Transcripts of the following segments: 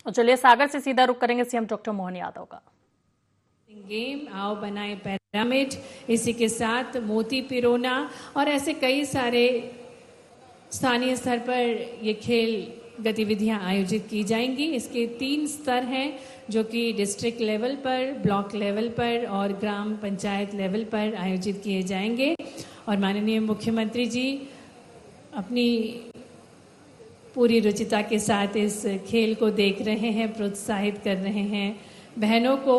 और चलिए सागर से सीधा रुख करेंगे सीएम डॉक्टर मोहन यादव का। गेम आओ बनाए पिरामिड, इसी के साथ मोती पिरोना और ऐसे कई सारे स्थानीय स्तर पर ये खेल गतिविधियां आयोजित की जाएंगी। इसके 3 स्तर हैं जो कि डिस्ट्रिक्ट लेवल पर, ब्लॉक लेवल पर और ग्राम पंचायत लेवल पर आयोजित किए जाएंगे। और माननीय मुख्यमंत्री जी अपनी पूरी रुचिता के साथ इस खेल को देख रहे हैं, प्रोत्साहित कर रहे हैं बहनों को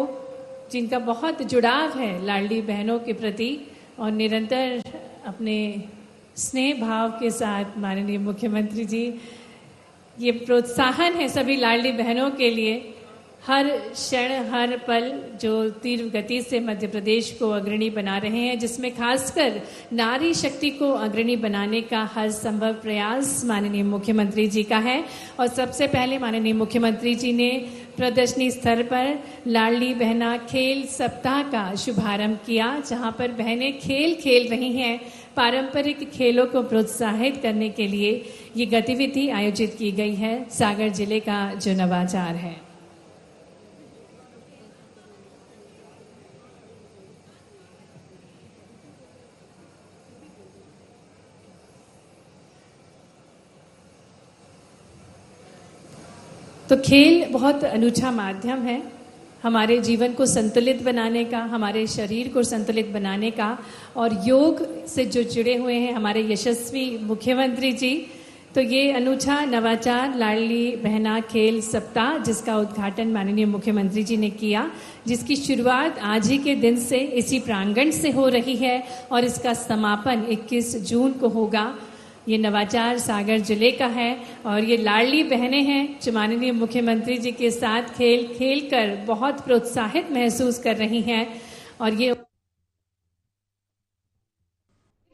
जिनका बहुत जुड़ाव है लाडली बहनों के प्रति, और निरंतर अपने स्नेह भाव के साथ माननीय मुख्यमंत्री जी ये प्रोत्साहन है सभी लाडली बहनों के लिए। हर क्षण हर पल जो तीव्र गति से मध्य प्रदेश को अग्रणी बना रहे हैं, जिसमें खासकर नारी शक्ति को अग्रणी बनाने का हर संभव प्रयास माननीय मुख्यमंत्री जी का है। और सबसे पहले माननीय मुख्यमंत्री जी ने प्रदर्शनी स्तर पर लाडली बहना खेल सप्ताह का शुभारंभ किया, जहां पर बहनें खेल खेल रही हैं। पारंपरिक खेलों को प्रोत्साहित करने के लिए ये गतिविधि आयोजित की गई है। सागर जिले का जो नवाचार है। तो खेल बहुत अनूठा माध्यम है हमारे जीवन को संतुलित बनाने का, हमारे शरीर को संतुलित बनाने का। और योग से जो जुड़े हुए हैं हमारे यशस्वी मुख्यमंत्री जी, तो ये अनूठा नवाचार लाडली बहना खेल सप्ताह जिसका उद्घाटन माननीय मुख्यमंत्री जी ने किया, जिसकी शुरुआत आज ही के दिन से इसी प्रांगण से हो रही है और इसका समापन 21 जून को होगा। ये नवाचार सागर जिले का है और ये लाडली बहनें हैं जो माननीय मुख्यमंत्री जी के साथ खेल खेल कर बहुत प्रोत्साहित महसूस कर रही हैं और ये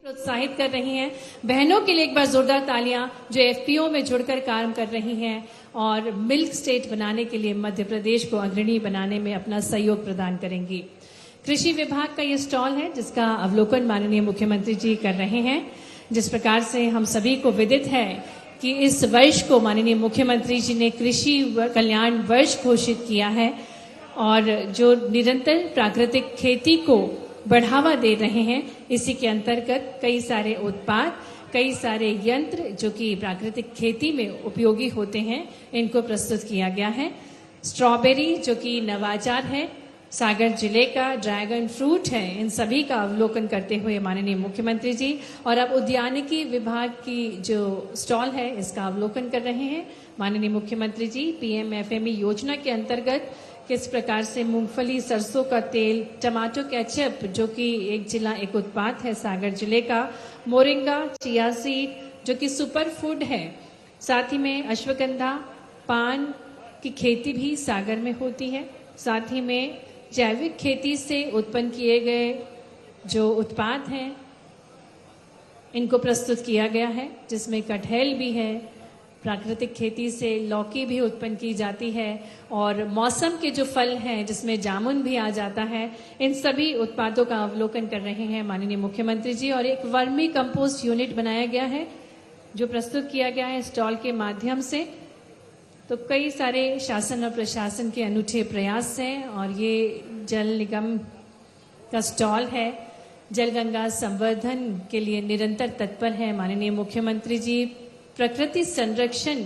प्रोत्साहित कर रही हैं। बहनों के लिए एक बार जोरदार तालियां जो एफपीओ में जुड़कर काम कर रही हैं और मिल्क स्टेट बनाने के लिए मध्य प्रदेश को अग्रणी बनाने में अपना सहयोग प्रदान करेंगी। कृषि विभाग का ये स्टॉल है जिसका अवलोकन माननीय मुख्यमंत्री जी कर रहे हैं। जिस प्रकार से हम सभी को विदित है कि इस वर्ष को माननीय मुख्यमंत्री जी ने कृषि कल्याण वर्ष घोषित किया है और जो निरंतर प्राकृतिक खेती को बढ़ावा दे रहे हैं, इसी के अंतर्गत कई सारे उत्पाद, कई सारे यंत्र जो कि प्राकृतिक खेती में उपयोगी होते हैं, इनको प्रस्तुत किया गया है। स्ट्रॉबेरी जो कि नवाचार है, सागर जिले का ड्रैगन फ्रूट है, इन सभी का अवलोकन करते हुए माननीय मुख्यमंत्री जी और अब उद्यानिकी विभाग की जो स्टॉल है इसका अवलोकन कर रहे हैं माननीय मुख्यमंत्री जी। पीएमएफएमई योजना के अंतर्गत किस प्रकार से मूंगफली, सरसों का तेल, टमाटो केचप जो कि एक जिला एक उत्पाद है सागर जिले का, मोरिंगा, चिया सीड जो कि सुपर फूड है, साथ ही में अश्वगंधा, पान की खेती भी सागर में होती है, साथ ही में जैविक खेती से उत्पन्न किए गए जो उत्पाद हैं इनको प्रस्तुत किया गया है, जिसमें कटहल भी है, प्राकृतिक खेती से लौकी भी उत्पन्न की जाती है और मौसम के जो फल हैं जिसमें जामुन भी आ जाता है, इन सभी उत्पादों का अवलोकन कर रहे हैं माननीय मुख्यमंत्री जी। और एक वर्मी कंपोस्ट यूनिट बनाया गया है जो प्रस्तुत किया गया है स्टॉल के माध्यम से। तो कई सारे शासन और प्रशासन के अनूठे प्रयास हैं और ये जल निगम का स्टॉल है। जल गंगा संवर्धन के लिए निरंतर तत्पर है माननीय मुख्यमंत्री जी। प्रकृति संरक्षण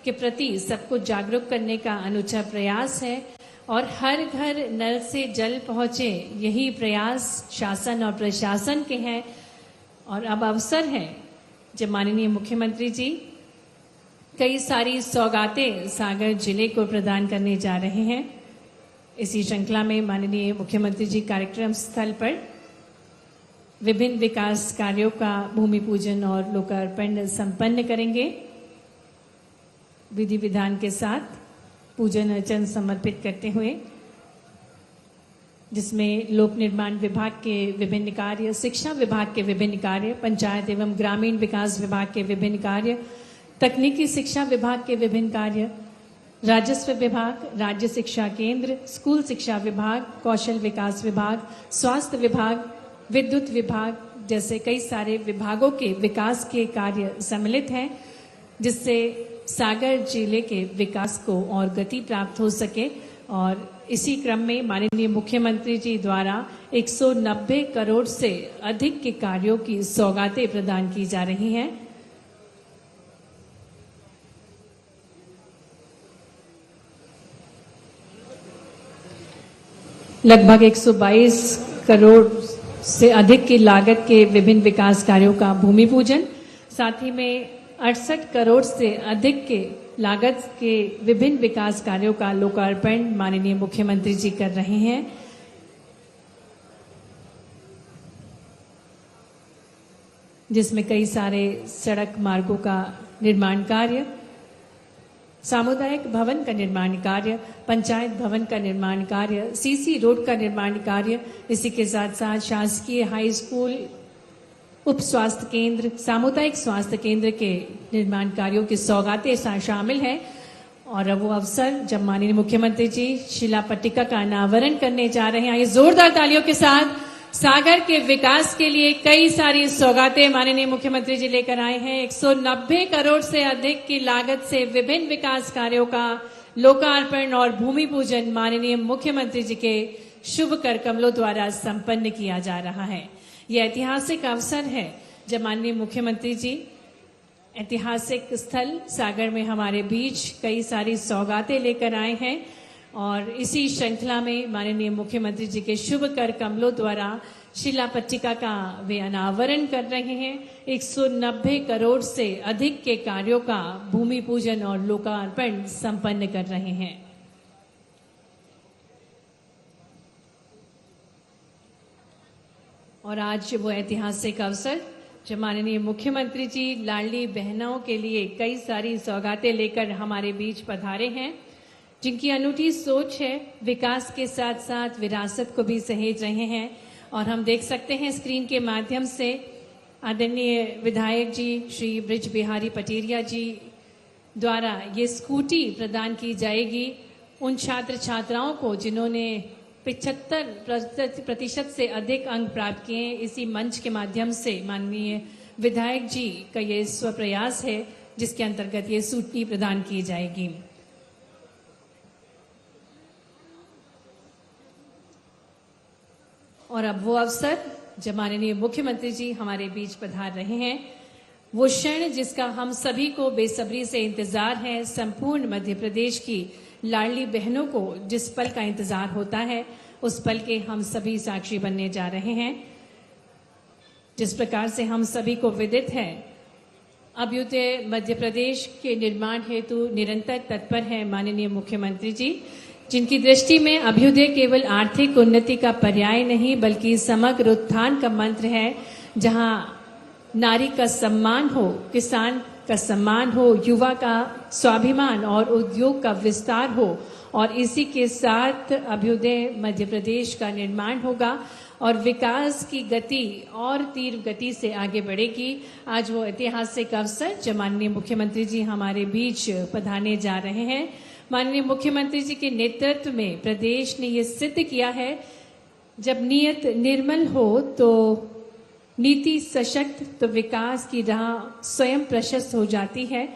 के प्रति सबको जागरूक करने का अनूठा प्रयास है और हर घर नल से जल पहुंचे, यही प्रयास शासन और प्रशासन के हैं। और अब अवसर है जब माननीय मुख्यमंत्री जी कई सारी सौगातें सागर जिले को प्रदान करने जा रहे हैं। इसी श्रृंखला में माननीय मुख्यमंत्री जी कार्यक्रम स्थल पर विभिन्न विकास कार्यों का भूमि पूजन और लोकार्पण संपन्न करेंगे। विधि विधान के साथ पूजन अर्चन समर्पित करते हुए, जिसमें लोक निर्माण विभाग के विभिन्न कार्य, शिक्षा विभाग के विभिन्न कार्य, पंचायत एवं ग्रामीण विकास विभाग के विभिन्न कार्य, तकनीकी शिक्षा विभाग के विभिन्न कार्य, राजस्व विभाग, राज्य शिक्षा केंद्र, स्कूल शिक्षा विभाग, कौशल विकास विभाग, स्वास्थ्य विभाग, विद्युत विभाग जैसे कई सारे विभागों के विकास के कार्य सम्मिलित हैं, जिससे सागर जिले के विकास को और गति प्राप्त हो सके। और इसी क्रम में माननीय मुख्यमंत्री जी द्वारा 190 करोड़ से अधिक के कार्यों की सौगातें प्रदान की जा रही हैं। लगभग 122 करोड़ से अधिक की लागत के विभिन्न विकास कार्यों का भूमि पूजन, साथ ही में 68 करोड़ से अधिक के लागत के विभिन्न विकास कार्यों का लोकार्पण माननीय मुख्यमंत्री जी कर रहे हैं। जिसमें कई सारे सड़क मार्गों का निर्माण कार्य, सामुदायिक भवन का निर्माण कार्य, पंचायत भवन का निर्माण कार्य, सीसी रोड का निर्माण कार्य, इसी के साथ साथ शासकीय हाई स्कूल, उप स्वास्थ्य केंद्र, सामुदायिक स्वास्थ्य केंद्र के निर्माण कार्यों की सौगातें शामिल हैं। और अब वो अवसर जब माननीय मुख्यमंत्री जी शिला पट्टिका का अनावरण करने जा रहे हैं, आइए जोरदार तालियों के साथ सागर के विकास के लिए कई सारी सौगातें माननीय मुख्यमंत्री जी लेकर आए हैं। 190 करोड़ से अधिक की लागत से विभिन्न विकास कार्यों का लोकार्पण और भूमि पूजन माननीय मुख्यमंत्री जी के शुभ कर कमलों द्वारा संपन्न किया जा रहा है। यह ऐतिहासिक अवसर है जब माननीय मुख्यमंत्री जी ऐतिहासिक स्थल सागर में हमारे बीच कई सारी सौगातें लेकर आए हैं। और इसी श्रृंखला में माननीय मुख्यमंत्री जी के शुभ कर कमलों द्वारा शिला पट्टिका का वे अनावरण कर रहे हैं। 190 करोड़ से अधिक के कार्यों का भूमि पूजन और लोकार्पण संपन्न कर रहे हैं। और आज वो ऐतिहासिक अवसर जब माननीय मुख्यमंत्री जी लाडली बहनों के लिए कई सारी सौगातें लेकर हमारे बीच पधारे हैं, जिनकी अनूठी सोच है, विकास के साथ साथ विरासत को भी सहेज रहे हैं। और हम देख सकते हैं स्क्रीन के माध्यम से आदरणीय विधायक जी श्री ब्रिज बिहारी पटेरिया जी द्वारा ये स्कूटी प्रदान की जाएगी उन छात्र छात्राओं को जिन्होंने 75% से अधिक अंक प्राप्त किए हैं। इसी मंच के माध्यम से माननीय विधायक जी का ये स्वप्रयास है, जिसके अंतर्गत ये स्कूटी प्रदान की जाएगी। और अब वो अवसर जब माननीय मुख्यमंत्री जी हमारे बीच पधार रहे हैं, वो क्षण जिसका हम सभी को बेसब्री से इंतजार है। संपूर्ण मध्य प्रदेश की लाडली बहनों को जिस पल का इंतजार होता है, उस पल के हम सभी साक्षी बनने जा रहे हैं। जिस प्रकार से हम सभी को विदित है, अभ्युदय मध्य प्रदेश के निर्माण हेतु निरंतर तत्पर है माननीय मुख्यमंत्री जी, जिनकी दृष्टि में अभ्युदय केवल आर्थिक उन्नति का पर्याय नहीं बल्कि समग्र उत्थान का मंत्र है। जहां नारी का सम्मान हो, किसान का सम्मान हो, युवा का स्वाभिमान और उद्योग का विस्तार हो, और इसी के साथ अभ्युदय मध्य प्रदेश का निर्माण होगा और विकास की गति और तीव्र गति से आगे बढ़ेगी। आज वो ऐतिहासिक अवसर जब माननीय मुख्यमंत्री जी हमारे बीच पधारने जा रहे हैं। माननीय मुख्यमंत्री जी के नेतृत्व में प्रदेश ने ये सिद्ध किया है, जब नीयत निर्मल हो तो नीति सशक्त, तो विकास की राह स्वयं प्रशस्त हो जाती है।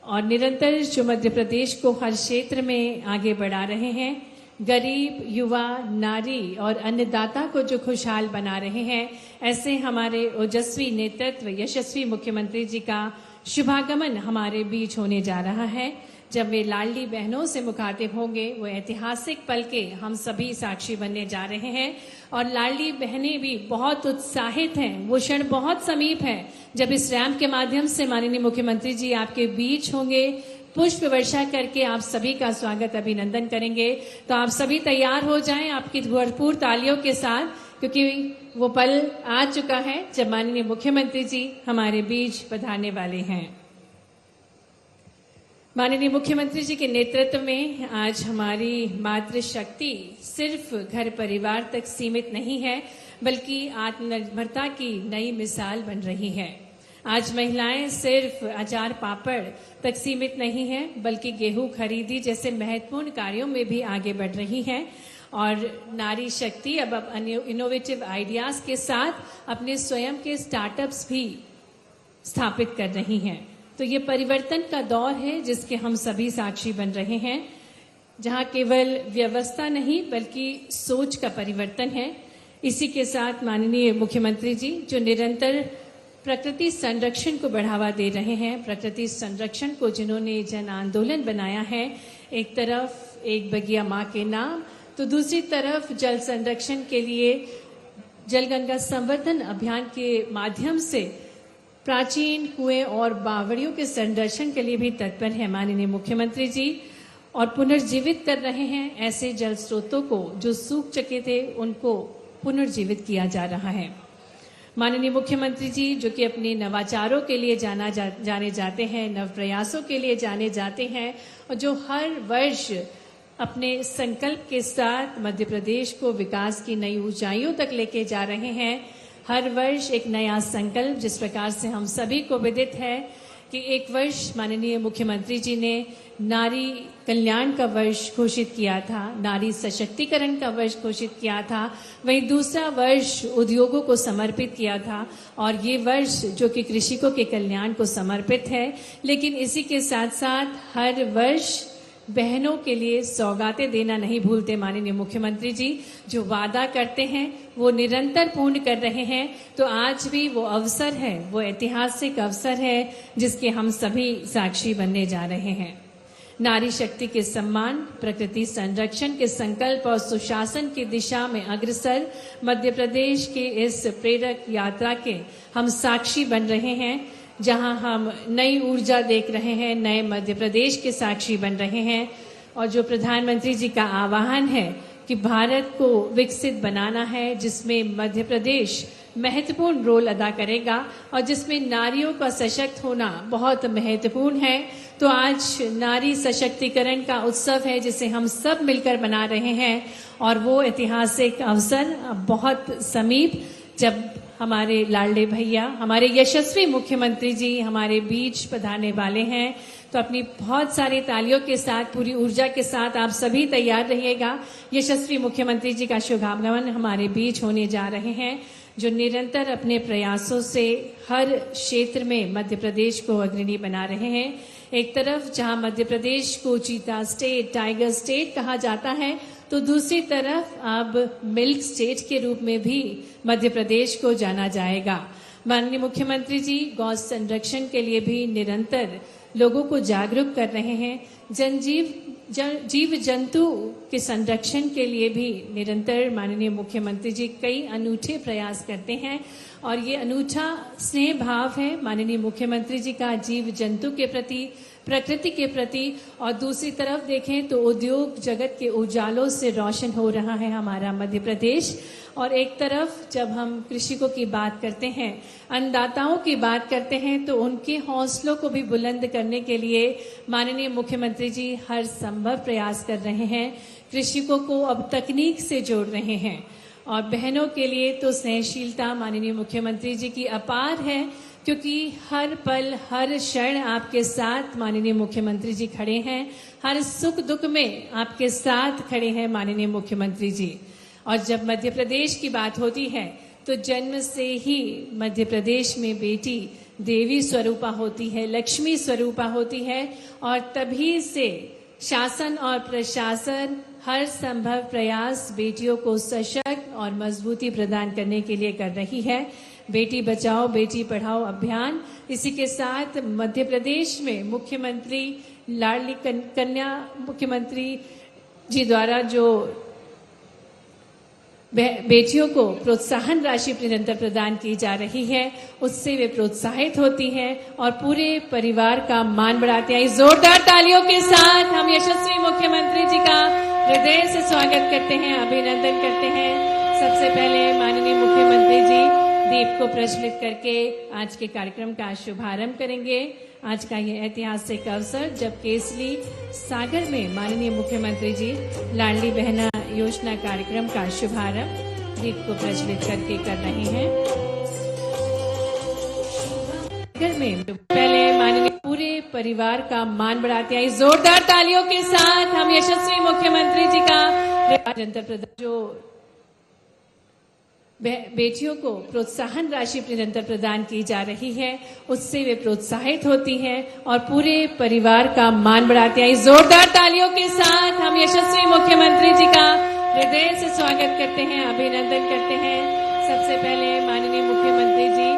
और निरंतर जो मध्य प्रदेश को हर क्षेत्र में आगे बढ़ा रहे हैं, गरीब, युवा, नारी और अन्नदाता को जो खुशहाल बना रहे हैं, ऐसे हमारे ओजस्वी नेतृत्व यशस्वी मुख्यमंत्री जी का शुभागमन हमारे बीच होने जा रहा है। जब वे लाडली बहनों से मुखातिब होंगे, वो ऐतिहासिक पल के हम सभी साक्षी बनने जा रहे हैं। और लाडली बहनें भी बहुत उत्साहित हैं, वो क्षण बहुत समीप है जब इस रैंप के माध्यम से माननीय मुख्यमंत्री जी आपके बीच होंगे, पुष्प वर्षा करके आप सभी का स्वागत अभिनंदन करेंगे। तो आप सभी तैयार हो जाएं आपकी भरपूर तालियों के साथ, क्योंकि वो पल आ चुका है जब माननीय मुख्यमंत्री जी हमारे बीच पधारने वाले हैं। माननीय मुख्यमंत्री जी के नेतृत्व में आज हमारी मातृशक्ति सिर्फ घर परिवार तक सीमित नहीं है, बल्कि आत्मनिर्भरता की नई मिसाल बन रही है। आज महिलाएं सिर्फ अचार पापड़ तक सीमित नहीं है, बल्कि गेहूं खरीदी जैसे महत्वपूर्ण कार्यों में भी आगे बढ़ रही हैं। और नारी शक्ति अब इनोवेटिव आइडियाज के साथ अपने स्वयं के स्टार्टअप्स भी स्थापित कर रही हैं। तो ये परिवर्तन का दौर है जिसके हम सभी साक्षी बन रहे हैं, जहां केवल व्यवस्था नहीं बल्कि सोच का परिवर्तन है। इसी के साथ माननीय मुख्यमंत्री जी जो निरंतर प्रकृति संरक्षण को बढ़ावा दे रहे हैं, प्रकृति संरक्षण को जिन्होंने जन आंदोलन बनाया है, एक तरफ एक बगिया माँ के नाम तो दूसरी तरफ जल संरक्षण के लिए जल गंगा संवर्धन अभियान के माध्यम से प्राचीन कुएं और बावड़ियों के संरक्षण के लिए भी तत्पर है माननीय मुख्यमंत्री जी, और पुनर्जीवित कर रहे हैं ऐसे जल स्रोतों को जो सूख चुके थे, उनको पुनर्जीवित किया जा रहा है। माननीय मुख्यमंत्री जी जो कि अपने नवाचारों के लिए जाने जाते हैं, नव प्रयासों के लिए जाने जाते हैं, और जो हर वर्ष अपने संकल्प के साथ मध्य प्रदेश को विकास की नई ऊंचाइयों तक लेके जा रहे हैं। हर वर्ष एक नया संकल्प, जिस प्रकार से हम सभी को विदित है कि एक वर्ष माननीय मुख्यमंत्री जी ने नारी कल्याण का वर्ष घोषित किया था, नारी सशक्तिकरण का वर्ष घोषित किया था, वहीं दूसरा वर्ष उद्योगों को समर्पित किया था, और ये वर्ष जो कि कृषकों के कल्याण को समर्पित है। लेकिन इसी के साथ साथ हर वर्ष बहनों के लिए सौगातें देना नहीं भूलते माननीय मुख्यमंत्री जी। जो वादा करते हैं वो निरंतर पूर्ण कर रहे हैं। तो आज भी वो अवसर है, वो ऐतिहासिक अवसर है जिसके हम सभी साक्षी बनने जा रहे हैं। नारी शक्ति के सम्मान, प्रकृति संरक्षण के संकल्प और सुशासन की दिशा में अग्रसर मध्य प्रदेश के इस प्रेरक यात्रा के हम साक्षी बन रहे हैं, जहां हम नई ऊर्जा देख रहे हैं, नए मध्य प्रदेश के साक्षी बन रहे हैं। और जो प्रधानमंत्री जी का आह्वान है कि भारत को विकसित बनाना है, जिसमें मध्य प्रदेश महत्वपूर्ण रोल अदा करेगा और जिसमें नारियों का सशक्त होना बहुत महत्वपूर्ण है। तो आज नारी सशक्तिकरण का उत्सव है जिसे हम सब मिलकर मना रहे हैं, और वो ऐतिहासिक अवसर बहुत समीप जब हमारे लाडले भैया, हमारे यशस्वी मुख्यमंत्री जी हमारे बीच पधारने वाले हैं। तो अपनी बहुत सारी तालियों के साथ, पूरी ऊर्जा के साथ आप सभी तैयार रहिएगा। यशस्वी मुख्यमंत्री जी का शुभागमन हमारे बीच होने जा रहे हैं, जो निरंतर अपने प्रयासों से हर क्षेत्र में मध्य प्रदेश को अग्रणी बना रहे हैं। एक तरफ जहां मध्य प्रदेश को चीता स्टेट, टाइगर स्टेट कहा जाता है, तो दूसरी तरफ अब मिल्क स्टेट के रूप में भी मध्य प्रदेश को जाना जाएगा। माननीय मुख्यमंत्री जी गौ संरक्षण के लिए भी निरंतर लोगों को जागरूक कर रहे हैं। जीव जंतु के संरक्षण के लिए भी निरंतर माननीय मुख्यमंत्री जी कई अनूठे प्रयास करते हैं, और ये अनूठा स्नेह भाव है माननीय मुख्यमंत्री जी का जीव जंतु के प्रति, प्रकृति के प्रति। और दूसरी तरफ देखें तो उद्योग जगत के उजालों से रोशन हो रहा है हमारा मध्य प्रदेश। और एक तरफ जब हम कृषकों की बात करते हैं, अन्नदाताओं की बात करते हैं, तो उनके हौसलों को भी बुलंद करने के लिए माननीय मुख्यमंत्री जी हर संभव प्रयास कर रहे हैं। कृषकों को अब तकनीक से जोड़ रहे हैं, और बहनों के लिए तो स्नेहशीलता माननीय मुख्यमंत्री जी की अपार है, क्योंकि हर पल हर क्षण आपके साथ माननीय मुख्यमंत्री जी खड़े हैं। हर सुख दुख में आपके साथ खड़े हैं माननीय मुख्यमंत्री जी। और जब मध्य प्रदेश की बात होती है तो जन्म से ही मध्य प्रदेश में बेटी देवी स्वरूपा होती है, लक्ष्मी स्वरूपा होती है, और तभी से शासन और प्रशासन हर संभव प्रयास बेटियों को सशक्त और मजबूती प्रदान करने के लिए कर रही है। बेटी बचाओ बेटी पढ़ाओ अभियान, इसी के साथ मध्य प्रदेश में मुख्यमंत्री लाडली कन्या मुख्यमंत्री जी द्वारा जो बेटियों को प्रोत्साहन राशि निरंतर प्रदान की जा रही है, उससे वे प्रोत्साहित होती हैं और पूरे परिवार का मान बढ़ाते हैं। जोरदार तालियों के साथ हम यशस्वी मुख्यमंत्री जी का हृदय से स्वागत करते हैं, अभिनंदन करते हैं। सबसे पहले माननीय मुख्यमंत्री जी दीप को प्रज्वलित करके आज के कार्यक्रम का शुभारंभ करेंगे। आज का ये ऐतिहासिक अवसर जब केसली सागर में माननीय मुख्यमंत्री जी लाडली बहना योजना कार्यक्रम का शुभारंभ दीप को प्रज्वलित करके कर रहे हैं। सागर में पहले माननीय पूरे परिवार का मान बढ़ाते हैं। जोरदार तालियों के साथ हम यशस्वी मुख्यमंत्री जी का जनता प्रधान जो बेटियों को प्रोत्साहन राशि निरंतर प्रदान की जा रही है, उससे वे प्रोत्साहित होती हैं और पूरे परिवार का मान बढ़ाते हैं। जोरदार तालियों के साथ हम यशस्वी मुख्यमंत्री जी का हृदय से स्वागत करते हैं, अभिनंदन करते हैं। सबसे पहले माननीय मुख्यमंत्री जी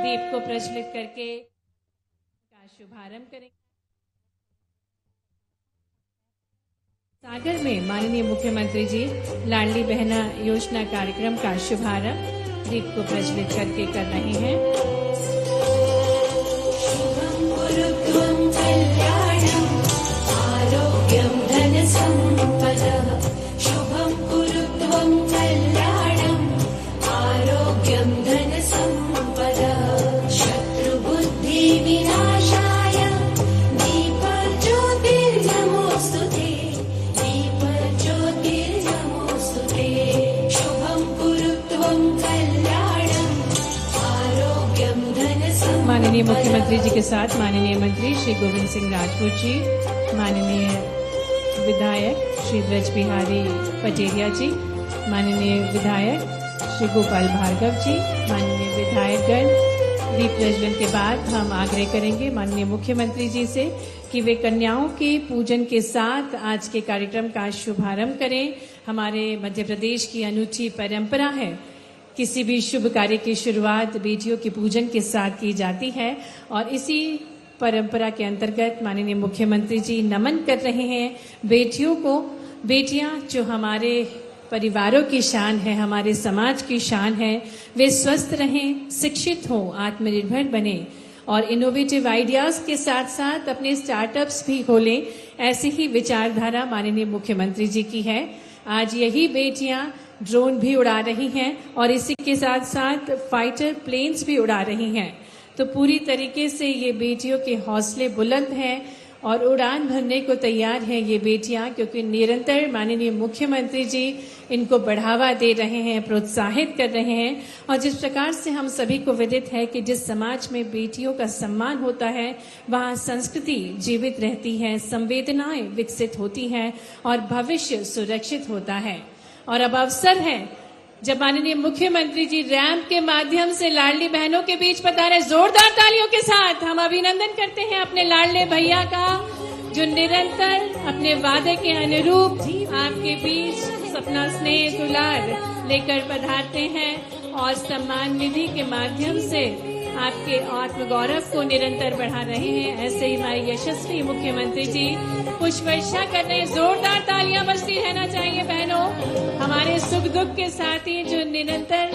दीप को प्रज्वलित करके का शुभारंभ करेंगे। सागर में माननीय मुख्यमंत्री जी लाडली बहना योजना कार्यक्रम का शुभारंभ दीप को प्रज्वलित करके कर रहे हैं। शुभं कुरुत्वं कल्याणं आरोग्यं धनसम्पदः। शुभं कुरुत्वं कल्याणं आरोग्यं धनसम्पदः। शत्रुबुद्धिविनाशाय दीपज्योतिर्नमोऽस्तुते। माननीय मुख्यमंत्री जी के साथ माननीय मंत्री श्री गोविंद सिंह राजपूत जी, माननीय विधायक श्री ब्रज बिहारी पटेरिया जी, माननीय विधायक श्री गोपाल भार्गव जी, माननीय विधायकगण, दीप प्रज्वलन के बाद हम आग्रह करेंगे माननीय मुख्यमंत्री जी से कि वे कन्याओं के पूजन के साथ आज के कार्यक्रम का शुभारंभ करें। हमारे मध्य प्रदेश की अनूठी परंपरा है, किसी भी शुभ कार्य की शुरुआत बेटियों के पूजन के साथ की जाती है और इसी परंपरा के अंतर्गत माननीय मुख्यमंत्री जी नमन कर रहे हैं बेटियों को। बेटियां जो हमारे परिवारों की शान है, हमारे समाज की शान है, वे स्वस्थ रहें, शिक्षित हों, आत्मनिर्भर बने और इनोवेटिव आइडियाज के साथ साथ अपने स्टार्टअप्स भी खोलें। ऐसी ही विचारधारा माननीय मुख्यमंत्री जी की है। आज यही बेटियां ड्रोन भी उड़ा रही हैं और इसी के साथ साथ फाइटर प्लेन्स भी उड़ा रही हैं। तो पूरी तरीके से ये बेटियों के हौसले बुलंद हैं और उड़ान भरने को तैयार हैं ये बेटियां, क्योंकि निरंतर माननीय मुख्यमंत्री जी इनको बढ़ावा दे रहे हैं, प्रोत्साहित कर रहे हैं। और जिस प्रकार से हम सभी को विदित है कि जिस समाज में बेटियों का सम्मान होता है वहाँ संस्कृति जीवित रहती है, संवेदनाएं विकसित होती हैं और भविष्य सुरक्षित होता है। और अब अवसर है जब माननीय मुख्यमंत्री जी रैंप के माध्यम से लाडली बहनों के बीच पधारे। जोरदार तालियों के साथ हम अभिनंदन करते हैं अपने लाडले भैया का, जो निरंतर अपने वादे के अनुरूप आपके बीच अपना स्नेह दुलार लेकर पधारते हैं और सम्मान निधि के माध्यम से आपके आत्मगौरव को निरंतर बढ़ा रहे हैं। ऐसे ही हमारे यशस्वी मुख्यमंत्री जी पुष्प वर्षा कर रहे हैं। जोरदार तालियां बजती रहना चाहिए बहनों, हमारे सुख दुख के साथी जो निरंतर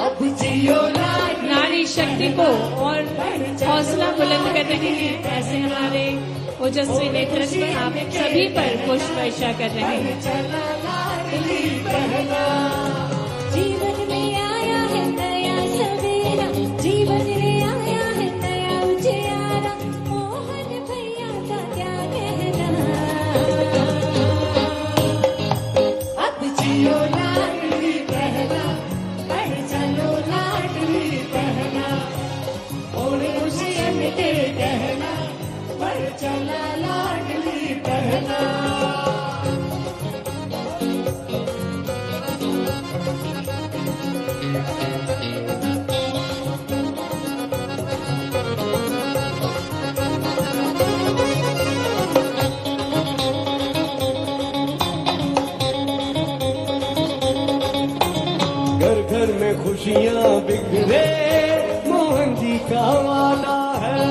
नारी शक्ति को और हौसला बुलंद कर रहे हैं। ऐसे हमारे ओजस्वी नेतृत्व आप सभी पर पुष्प वर्षा कर रहे हैं। जीवन में आया है नया सवेरा, जीवन में आया है नया उजियारा, मोहन भैया का क्या कहना। अब जियो लाडली बहना, बढ़ चलो लाडली बहना, और खुशियां मिटे कहना, बढ़ चला लाडली बहना। घर घर में खुशियाँ बिखरे, मोहन जी का वादा है।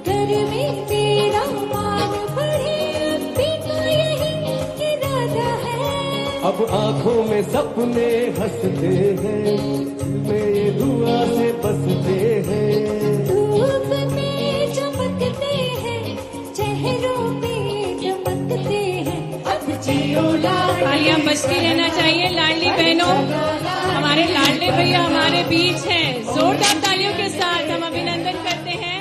घर में तेरा मान बढ़े, अभी तो यही इरादा है। अब आंखों में सपने हंसते हैं, दिल में ये दुआ से बसते हैं। धूप में चमकते हैं, चेहरों पे चमकते हैं। अब जियो लाडली तालियां बजती रहना चाहिए लाडली बहनों, हमारे लाडले भैया हमारे बीच हैं। जोरदार तालियों के साथ हम अभिनंदन करते हैं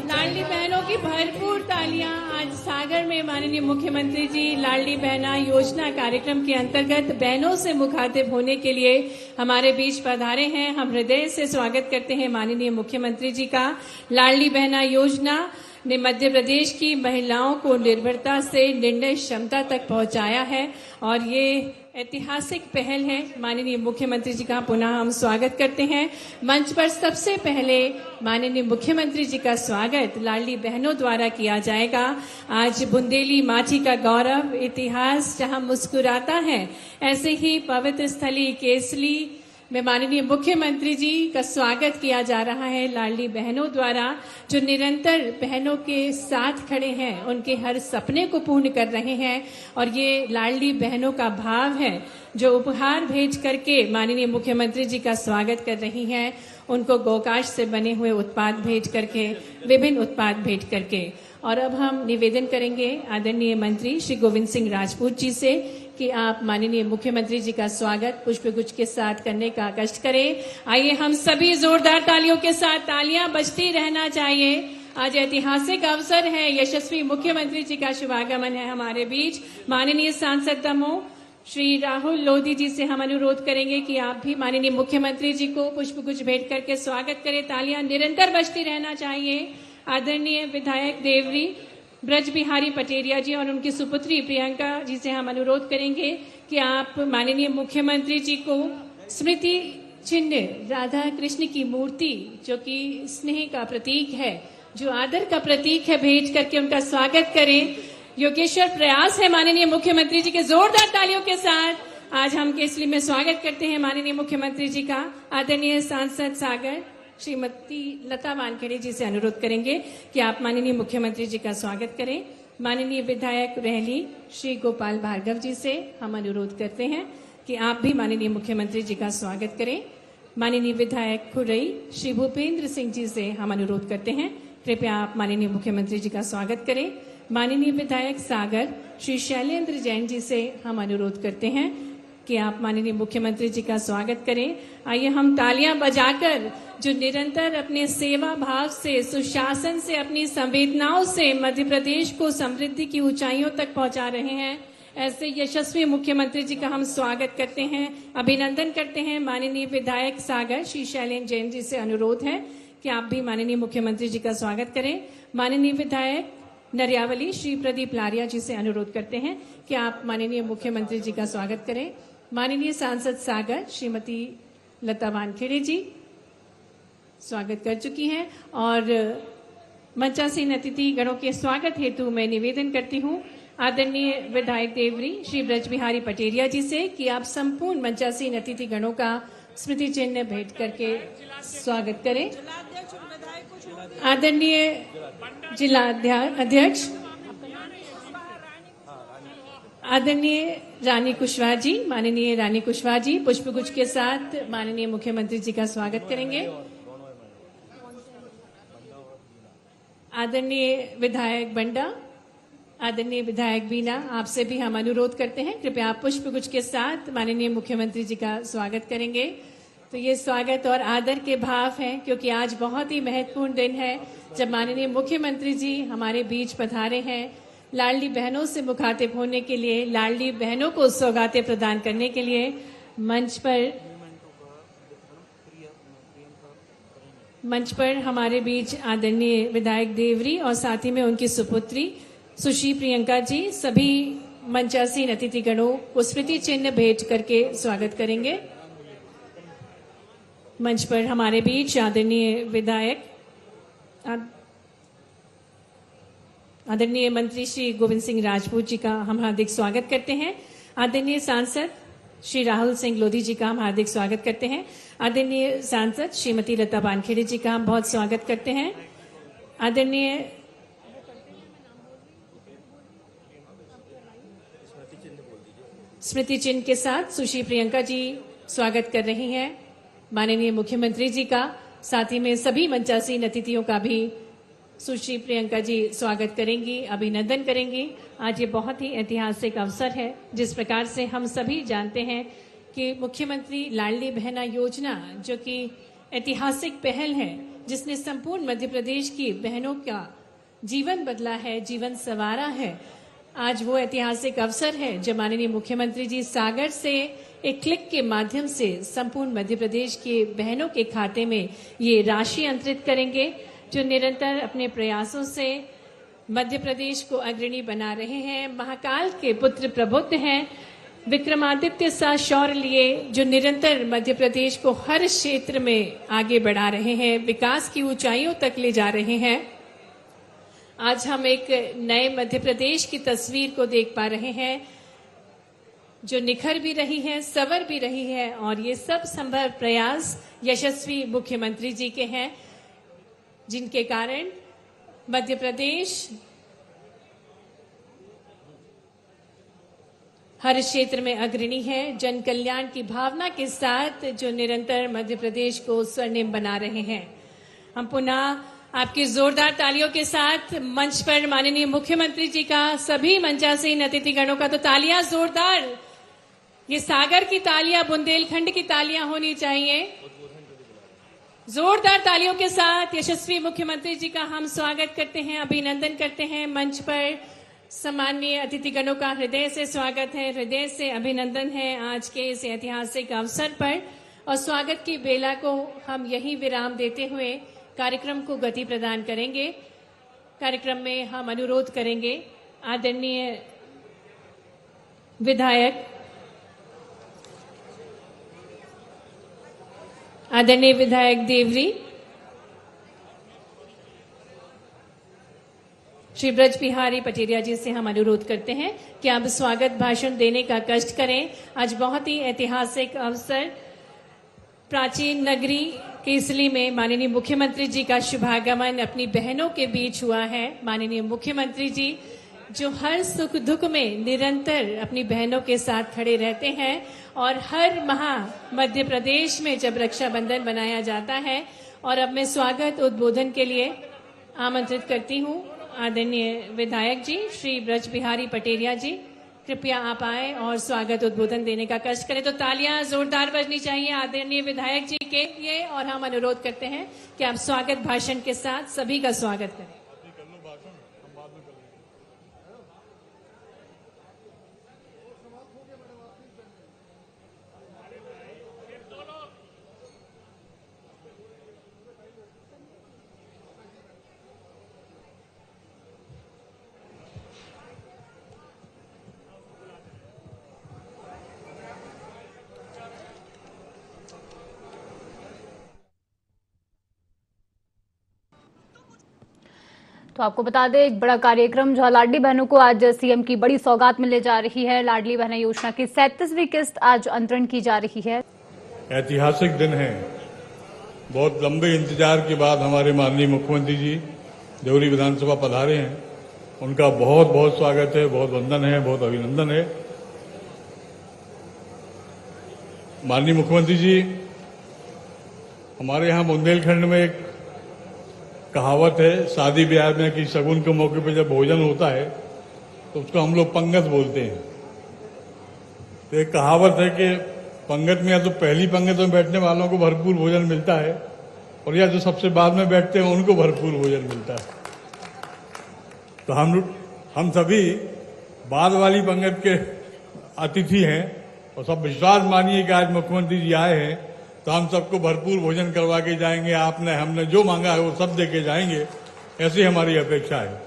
लाडली बहनों की। भरपूर तालियां आज सागर में माननीय मुख्यमंत्री जी लाडली बहना योजना कार्यक्रम के अंतर्गत बहनों से मुखातिब होने के लिए हमारे बीच पधारे हैं। हम हृदय से स्वागत करते हैं माननीय मुख्यमंत्री जी का। लाडली बहना योजना ने मध्य प्रदेश की महिलाओं को निर्भरता से निर्णय क्षमता तक पहुंचाया है और ये ऐतिहासिक पहल है। माननीय मुख्यमंत्री जी का पुनः हम स्वागत करते हैं। मंच पर सबसे पहले माननीय मुख्यमंत्री जी का स्वागत लाडली बहनों द्वारा किया जाएगा। आज बुंदेली माटी का गौरव, इतिहास जहां मुस्कुराता है, ऐसे ही पवित्र स्थली केसली में माननीय मुख्यमंत्री जी का स्वागत किया जा रहा है लाडली बहनों द्वारा, जो निरंतर बहनों के साथ खड़े हैं, उनके हर सपने को पूर्ण कर रहे हैं। और ये लाडली बहनों का भाव है जो उपहार भेज करके माननीय मुख्यमंत्री जी का स्वागत कर रही हैं। उनको गोकाश से बने हुए उत्पाद भेज करके, विभिन्न उत्पाद भेज करके। और अब हम निवेदन करेंगे आदरणीय मंत्री श्री गोविंद सिंह राजपूत जी से कि आप माननीय मुख्यमंत्री जी का स्वागत पुष्पगुच्छ के साथ करने का कष्ट करें। आइए हम सभी जोरदार तालियों के साथ, तालियां बजती रहना चाहिए। आज ऐतिहासिक अवसर है, यशस्वी मुख्यमंत्री जी का शुभागमन है हमारे बीच। माननीय सांसद दमोह श्री राहुल लोधी जी से हम अनुरोध करेंगे कि आप भी माननीय मुख्यमंत्री जी को पुष्पगुच्छ भेंट करके स्वागत करें। तालियां निरंतर बजती रहना चाहिए। आदरणीय विधायक देवरी ब्रज बिहारी पटेरिया जी और उनकी सुपुत्री प्रियंका जी से हम अनुरोध करेंगे कि आप माननीय मुख्यमंत्री जी को स्मृति चिन्ह राधा कृष्ण की मूर्ति, जो कि स्नेह का प्रतीक है, जो आदर का प्रतीक है, भेज करके उनका स्वागत करें। योगेश्वर प्रयास है माननीय मुख्यमंत्री जी के, जोरदार तालियों के साथ आज हम केसली में स्वागत करते हैं माननीय मुख्यमंत्री जी का। आदरणीय सांसद सागर श्रीमती लता वानखेड़े जी से अनुरोध करेंगे कि आप माननीय मुख्यमंत्री जी का स्वागत करें। माननीय विधायक रहली श्री गोपाल भार्गव जी से हम अनुरोध करते हैं कि आप भी माननीय मुख्यमंत्री जी का स्वागत करें। माननीय विधायक खुरई श्री भूपेंद्र सिंह जी से हम अनुरोध करते हैं, कृपया आप माननीय मुख्यमंत्री जी का स्वागत करें। माननीय विधायक सागर श्री शैलेंद्र जैन जी से हम अनुरोध करते हैं कि आप माननीय मुख्यमंत्री जी का स्वागत करें। आइए हम तालियां बजाकर, जो निरंतर अपने सेवा भाव से, सुशासन से, अपनी संवेदनाओं से मध्य प्रदेश को समृद्धि की ऊंचाइयों तक पहुंचा रहे हैं, ऐसे यशस्वी मुख्यमंत्री जी का हम स्वागत करते हैं, अभिनंदन करते हैं। माननीय विधायक सागर श्री शैलेंद्र जैन जी से अनुरोध है कि आप भी माननीय मुख्यमंत्री जी का स्वागत करें। माननीय विधायक नरियावली श्री प्रदीप लारिया जी से अनुरोध करते हैं कि आप माननीय मुख्यमंत्री जी का स्वागत करें। माननीय सांसद सागर श्रीमती लता वानखेड़े जी स्वागत कर चुकी हैं और मंचासीन अतिथि गणों के स्वागत हेतु मैं निवेदन करती हूं आदरणीय विधायक देवरी श्री ब्रज बिहारी पटेरिया जी से कि आप संपूर्ण मंचासीन अतिथि गणों का स्मृति चिन्ह भेंट करके स्वागत करें। आदरणीय जिला अध्यक्ष आदरणीय रानी कुशवाहा जी, माननीय रानी कुशवाहा जी पुष्पगुच्छ के साथ माननीय मुख्यमंत्री जी का स्वागत करेंगे। आदरणीय विधायक बंडा, आदरणीय विधायक बीना, आपसे भी हम अनुरोध करते हैं, कृपया आप पुष्पगुच्छ के साथ माननीय मुख्यमंत्री जी का स्वागत करेंगे। तो ये स्वागत और आदर के भाव हैं, क्योंकि आज बहुत ही महत्वपूर्ण दिन है जब माननीय मुख्यमंत्री जी हमारे बीच पधारे हैं लाडली बहनों से मुखातिब होने के लिए, लाडली बहनों को सौगातें प्रदान करने के लिए। मंच पर हमारे बीच आदरणीय विधायक देवरी और साथ ही में उनकी सुपुत्री सुश्री प्रियंका जी सभी मंचासीन अतिथिगणों को स्मृति चिन्ह भेंट करके स्वागत करेंगे। मंच पर हमारे बीच आदरणीय विधायक आदरणीय मंत्री श्री गोविंद सिंह राजपूत जी का हम हार्दिक स्वागत करते हैं। आदरणीय सांसद श्री राहुल सिंह लोधी जी का हम हार्दिक स्वागत करते हैं। आदरणीय सांसद श्रीमती लता वानखेड़े जी का हम बहुत स्वागत करते हैं। आदरणीय स्मृति चिन्ह के साथ सुश्री प्रियंका जी स्वागत कर रही हैं माननीय मुख्यमंत्री जी का। साथ ही में सभी मंचासीन अतिथियों का भी सुश्री प्रियंका जी स्वागत करेंगी, अभिनंदन करेंगी। आज ये बहुत ही ऐतिहासिक अवसर है। जिस प्रकार से हम सभी जानते हैं कि मुख्यमंत्री लाडली बहना योजना, जो कि ऐतिहासिक पहल है, जिसने संपूर्ण मध्य प्रदेश की बहनों का जीवन बदला है, जीवन संवारा है, आज वो ऐतिहासिक अवसर है जब माननीय मुख्यमंत्री जी सागर से एक क्लिक के माध्यम से संपूर्ण मध्य प्रदेश के बहनों के खाते में ये राशि अंतरित करेंगे। जो निरंतर अपने प्रयासों से मध्य प्रदेश को अग्रणी बना रहे हैं। महाकाल के पुत्र प्रबुद्ध हैं, विक्रमादित्य सा शौर्य लिए जो निरंतर मध्य प्रदेश को हर क्षेत्र में आगे बढ़ा रहे हैं, विकास की ऊंचाइयों तक ले जा रहे हैं। आज हम एक नए मध्य प्रदेश की तस्वीर को देख पा रहे हैं जो निखर भी रही है, संवर भी रही है, और ये सब संभव प्रयास यशस्वी मुख्यमंत्री जी के हैं, जिनके कारण मध्य प्रदेश हर क्षेत्र में अग्रणी है। जन कल्याण की भावना के साथ जो निरंतर मध्य प्रदेश को स्वर्णिम बना रहे हैं। हम पुनः आपकी जोरदार तालियों के साथ मंच पर माननीय मुख्यमंत्री जी का, सभी मंचासीन अतिथिगणों का तो तालियां जोरदार, ये सागर की तालियां, बुंदेलखंड की तालियां होनी चाहिए। जोरदार तालियों के साथ यशस्वी मुख्यमंत्री जी का हम स्वागत करते हैं, अभिनंदन करते हैं। मंच पर सम्माननीय अतिथिगणों का हृदय से स्वागत है, हृदय से अभिनंदन है आज के इस ऐतिहासिक अवसर पर। और स्वागत की बेला को हम यही विराम देते हुए कार्यक्रम को गति प्रदान करेंगे। कार्यक्रम में हम अनुरोध करेंगे आदरणीय विधायक देवरी श्री ब्रज बिहारी पटेरिया जी से हम अनुरोध करते हैं कि आप स्वागत भाषण देने का कष्ट करें। आज बहुत ही ऐतिहासिक अवसर, प्राचीन नगरी केसली में माननीय मुख्यमंत्री जी का शुभागमन अपनी बहनों के बीच हुआ है। माननीय मुख्यमंत्री जी जो हर सुख दुख में निरंतर अपनी बहनों के साथ खड़े रहते हैं, और हर माह मध्य प्रदेश में जब रक्षाबंधन मनाया जाता है, और अब मैं स्वागत उद्बोधन के लिए आमंत्रित करती हूँ आदरणीय विधायक जी श्री ब्रज बिहारी पटेरिया जी, कृपया आप आए और स्वागत उद्बोधन देने का कष्ट करें। तो तालियां जोरदार बजनी चाहिए आदरणीय विधायक जी के लिए, और हम अनुरोध करते हैं कि आप स्वागत भाषण के साथ सभी का स्वागत करें। तो आपको बता दें, एक बड़ा कार्यक्रम जो लाडली बहनों को आज सीएम की बड़ी सौगात मिलने जा रही है। लाडली बहना योजना की 37वीं किस्त आज अंतरण की जा रही है। ऐतिहासिक दिन है। बहुत लंबे इंतजार के बाद हमारे माननीय मुख्यमंत्री जी देवरी विधानसभा पधारे हैं। उनका बहुत बहुत स्वागत है, बहुत वंदन है, बहुत अभिनंदन है। माननीय मुख्यमंत्री जी, हमारे यहाँ बुंदेलखंड में एक कहावत है, शादी ब्याह में कि शगुन के मौके पर जब भोजन होता है तो उसको हम लोग पंगत बोलते हैं। तो एक कहावत है कि पंगत में या तो पहली पंगत में बैठने वालों को भरपूर भोजन मिलता है, और या जो सबसे बाद में बैठते हैं उनको भरपूर भोजन मिलता है। तो हम सभी बाद वाली पंगत के अतिथि हैं, और सब विश्वास मानिए कि आज मुख्यमंत्री जी आए हैं तो हम सबको भरपूर भोजन करवा के जाएंगे। आपने हमने जो मांगा है वो सब दे के जाएंगे, ऐसी हमारी अपेक्षा है।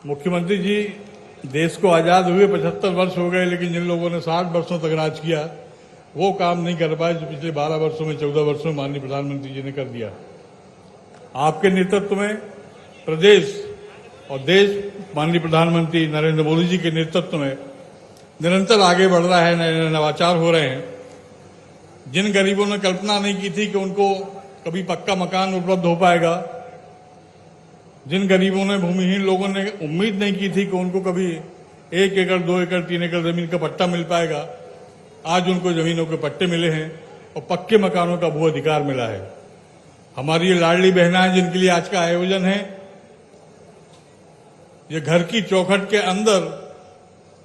मुख्यमंत्री जी, देश को आजाद हुए 75 वर्ष हो गए, लेकिन जिन लोगों ने 60 वर्षों तक राज किया वो काम नहीं कर पाए जो पिछले 12 वर्षों में, 14 वर्षों में माननीय प्रधानमंत्री जी ने कर दिया। आपके नेतृत्व में प्रदेश और देश माननीय प्रधानमंत्री नरेंद्र मोदी जी के नेतृत्व में निरंतर आगे बढ़ रहा है, नए नवाचार हो रहे हैं। जिन गरीबों ने कल्पना नहीं की थी कि उनको कभी पक्का मकान उपलब्ध हो पाएगा, जिन गरीबों ने, भूमिहीन लोगों ने उम्मीद नहीं की थी कि उनको कभी 1 एकड़ 2 एकड़ 3 एकड़ जमीन का पट्टा मिल पाएगा, आज उनको जमीनों के पट्टे मिले हैं और पक्के मकानों का भू अधिकार मिला है। हमारी ये लाडली बहनाएं जिनके लिए आज का आयोजन है, ये घर की चौखट के अंदर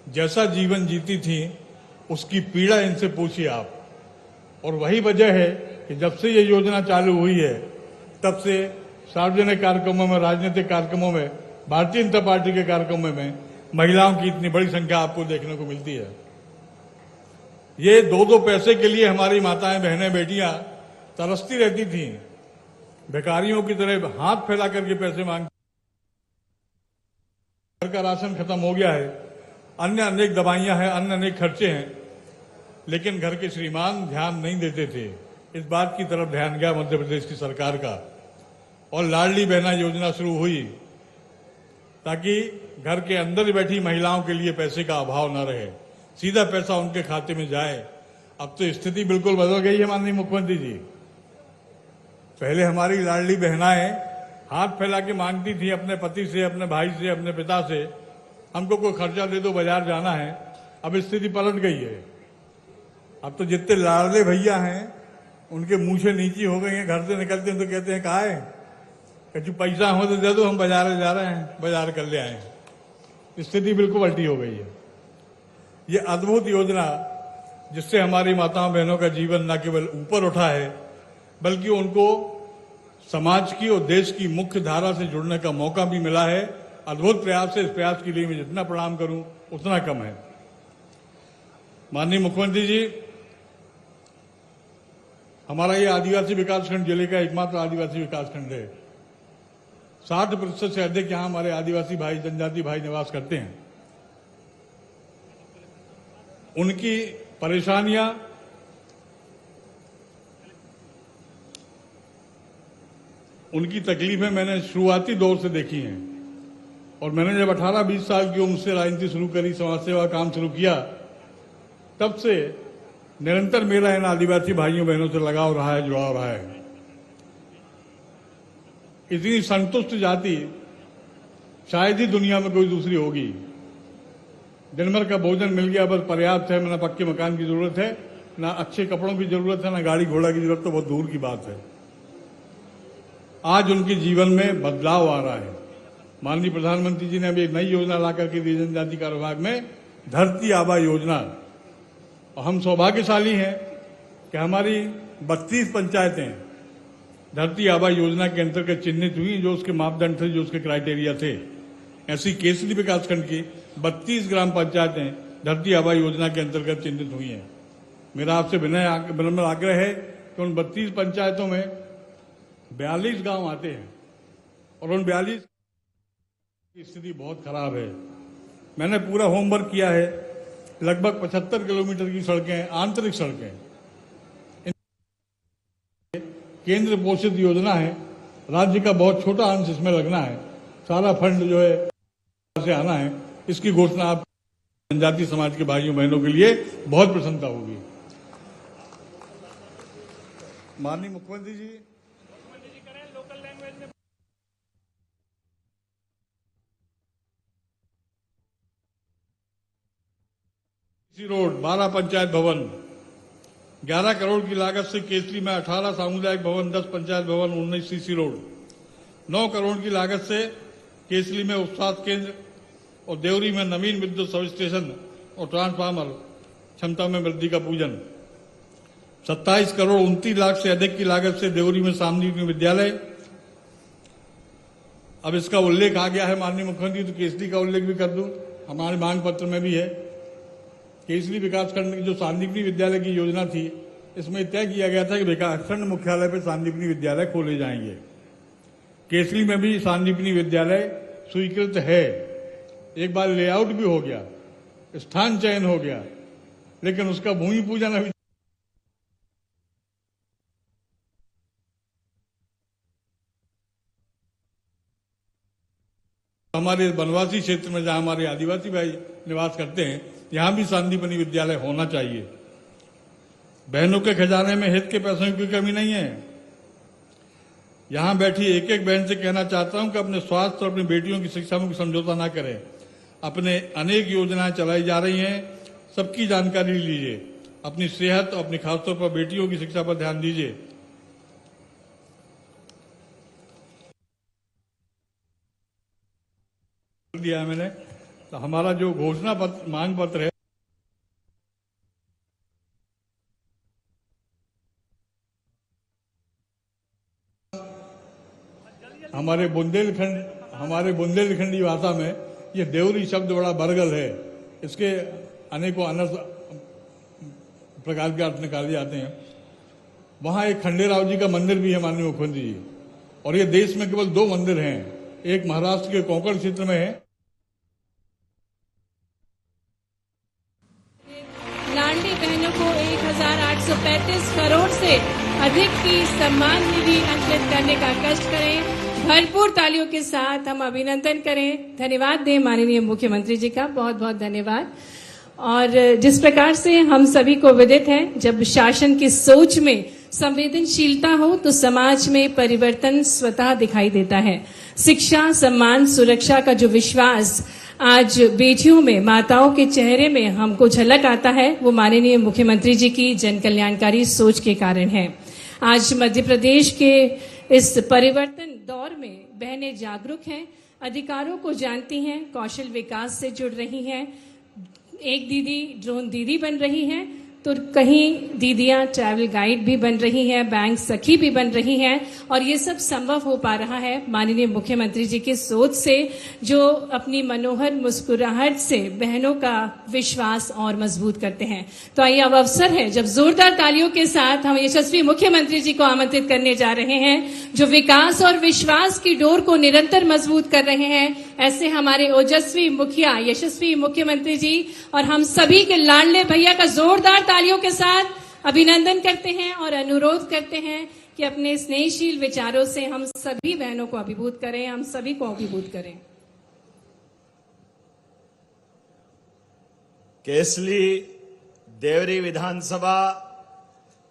जैसा जीवन जीती थी उसकी पीड़ा इनसे पूछिए आप। और वही वजह है कि जब से ये योजना चालू हुई है तब से सार्वजनिक कार्यक्रमों में, राजनीतिक कार्यक्रमों में, भारतीय जनता पार्टी के कार्यक्रमों में महिलाओं की इतनी बड़ी संख्या आपको देखने को मिलती है। ये 2-2 पैसे के लिए हमारी माताएं, बहनें, बेटियां तरसती रहती थी, भिखारियों की तरह हाथ फैला करके पैसे मांग। घर का राशन खत्म हो गया है, अन्य अनेक दवाइयां हैं, अन्य अनेक खर्चे हैं, लेकिन घर के श्रीमान ध्यान नहीं देते थे। इस बात की तरफ ध्यान गया मध्य प्रदेश की सरकार का और लाडली बहना योजना शुरू हुई ताकि घर के अंदर बैठी महिलाओं के लिए पैसे का अभाव न रहे, सीधा पैसा उनके खाते में जाए। अब तो स्थिति बिल्कुल बदल गई है माननीय मुख्यमंत्री जी। पहले हमारी लाडली बहनाएं हाथ फैला के मांगती थी अपने पति से, अपने भाई से, अपने पिता से, हमको कोई खर्चा दे दो, बाजार जाना है। अब स्थिति पलट गई है। अब तो जितने लाडले भैया हैं उनके मुंह से नीची हो गई हैं, घर से निकलते हैं तो कहते हैं कहा है कि पैसा हो तो दे दो, हम बाजार जा रहे हैं, बाजार कर ले आए। स्थिति बिल्कुल उल्टी हो गई है। ये अद्भुत योजना जिससे हमारी माताओं बहनों का जीवन न केवल ऊपर उठा है बल्कि उनको समाज की और देश की मुख्य धारा से जुड़ने का मौका भी मिला है। अद्भुत प्रयास है। इस प्रयास के लिए मैं जितना प्रणाम करूं उतना कम है। माननीय मुख्यमंत्री जी, हमारा ये आदिवासी विकासखंड जिले का एकमात्र आदिवासी विकासखंड है। 60% से अधिक यहां हमारे आदिवासी भाई, जनजाति भाई निवास करते हैं। उनकी परेशानियां, उनकी तकलीफें मैंने शुरुआती दौर से देखी हैं और मैंने जब 18-20 साल की उम्र से राजनीति शुरू करी, समाज सेवा काम शुरू किया, तब से निरंतर मेरा इन आदिवासी भाइयों बहनों से लगाव रहा है, जुड़ाव रहा है। इतनी संतुष्ट जाति शायद ही दुनिया में कोई दूसरी होगी। दिन भर का भोजन मिल गया, बस पर्याप्त है। ना पक्के मकान की जरूरत है, ना अच्छे कपड़ों की जरूरत है, ना गाड़ी घोड़ा की जरूरत, तो बहुत दूर की बात है। आज उनके जीवन में बदलाव आ रहा है। माननीय प्रधानमंत्री जी ने अभी एक नई योजना लाकर के दी जनजाति कार्य विभाग में, धरती आबा योजना। और हम सौभाग्यशाली हैं कि हमारी 32 पंचायतें धरती आबा योजना के अंतर्गत चिन्हित हुई, जो उसके मापदंड थे, जो उसके क्राइटेरिया थे। ऐसी केसरी विकासखंड की 32 ग्राम पंचायतें धरती आबा योजना के अंतर्गत चिन्हित हुई हैं। मेरा आपसे विनम्र आग्रह है कि उन 32 पंचायतों में 42 गांव आते हैं और उन 42 की स्थिति बहुत खराब है। मैंने पूरा होमवर्क किया है। लगभग 75 किलोमीटर की सड़कें, आंतरिक सड़कें, केंद्र पोषित योजना है। राज्य का बहुत छोटा अंश इसमें लगना है। सारा फंड जो है से आना है। इसकी घोषणा आप जनजाति समाज के भाइयों बहनों के लिए बहुत प्रसन्नता होगी। माननीय मुख्यमंत्री जी, रोड 12 पंचायत भवन, 11 करोड़ की लागत से केसरी में 18 सामुदायिक भवन, 10 पंचायत भवन, 19 सीसी रोड, 9 करोड़ की लागत से केसरी में उपस्वास्थ्य केंद्र और देवरी में नवीन विद्युत सब स्टेशन और ट्रांसफार्मर क्षमता में वृद्धि का पूजन, 27 करोड़ 29 लाख से अधिक की लागत से देवरी में सामूहिक विद्यालय। अब इसका उल्लेख आ गया है माननीय मुख्यमंत्री, तो केसरी का उल्लेख भी कर दूं, हमारे मांग पत्र में भी है। केसरी विकासखंड की जो सांदीपनी विद्यालय की योजना थी, इसमें तय किया गया था कि विकासखंड मुख्यालय पर सांदीपनी विद्यालय खोले जाएंगे। केसरी में भी सांदीपनी विद्यालय स्वीकृत है। एक बार लेआउट भी हो गया, स्थान चयन हो गया, लेकिन उसका भूमि पूजन अभी हमारे वनवासी क्षेत्र में जहां हमारे आदिवासी भाई निवास करते हैं, यहां भी सांदीपनी विद्यालय होना चाहिए। बहनों के खजाने में हित के पैसों की कमी नहीं है। यहां बैठी एक एक बहन से कहना चाहता हूं कि अपने स्वास्थ्य और अपनी बेटियों की शिक्षा में समझौता ना करें। अपने अनेक योजनाएं चलाई जा रही हैं, सबकी जानकारी लीजिए। अपनी सेहत और अपनी खासतौर पर बेटियों की शिक्षा पर ध्यान दीजिए। दिया है मैंने, तो हमारा जो घोषणा पत्र, मांग पत्र है, हमारे बुंदेलखंडी भाषा में ये देवरी शब्द बड़ा बरगल है। इसके अनेकों अनर्थ प्रकार के अर्थ निकाले जाते हैं। वहां एक खंडेराव जी का मंदिर भी है माननीय मुख्यमंत्री जी। और ये देश में केवल 2 मंदिर हैं, एक महाराष्ट्र के कोंकण क्षेत्र में है। लाडली बहनों को 1835 करोड़ से अधिक की सम्मान निधि अंकित करने का कष्ट करें। भरपूर तालियों के साथ हम अभिनंदन करें, धन्यवाद दें माननीय मुख्यमंत्री जी का, बहुत बहुत धन्यवाद। और जिस प्रकार से हम सभी को विदित है, जब शासन की सोच में संवेदनशीलता हो तो समाज में परिवर्तन स्वतः दिखाई देता है। शिक्षा, सम्मान, सुरक्षा का जो विश्वास आज बेटियों में, माताओं के चेहरे में हमको झलक आता है, वो माननीय मुख्यमंत्री जी की जन कल्याणकारी सोच के कारण है। आज मध्य प्रदेश के इस परिवर्तन दौर में बहनें जागरूक हैं, अधिकारों को जानती हैं, कौशल विकास से जुड़ रही हैं। एक दीदी ड्रोन दीदी बन रही हैं, तो कहीं दीदियां ट्रैवल गाइड भी बन रही हैं, बैंक सखी भी बन रही हैं। और ये सब संभव हो पा रहा है माननीय मुख्यमंत्री जी की सोच से, जो अपनी मनोहर मुस्कुराहट से बहनों का विश्वास और मजबूत करते हैं। तो आइए अब अवसर है जब जोरदार तालियों के साथ हम यशस्वी मुख्यमंत्री जी को आमंत्रित करने जा रहे हैं, जो विकास और विश्वास की डोर को निरंतर मजबूत कर रहे हैं। ऐसे हमारे ओजस्वी मुखिया, यशस्वी मुख्यमंत्री जी और हम सभी के लाडले भैया का जोरदार तालियों के साथ अभिनंदन करते हैं और अनुरोध करते हैं कि अपने स्नेहशील विचारों से हम सभी बहनों को अभिभूत करें, हम सभी को अभिभूत करें। केसली देवरी विधानसभा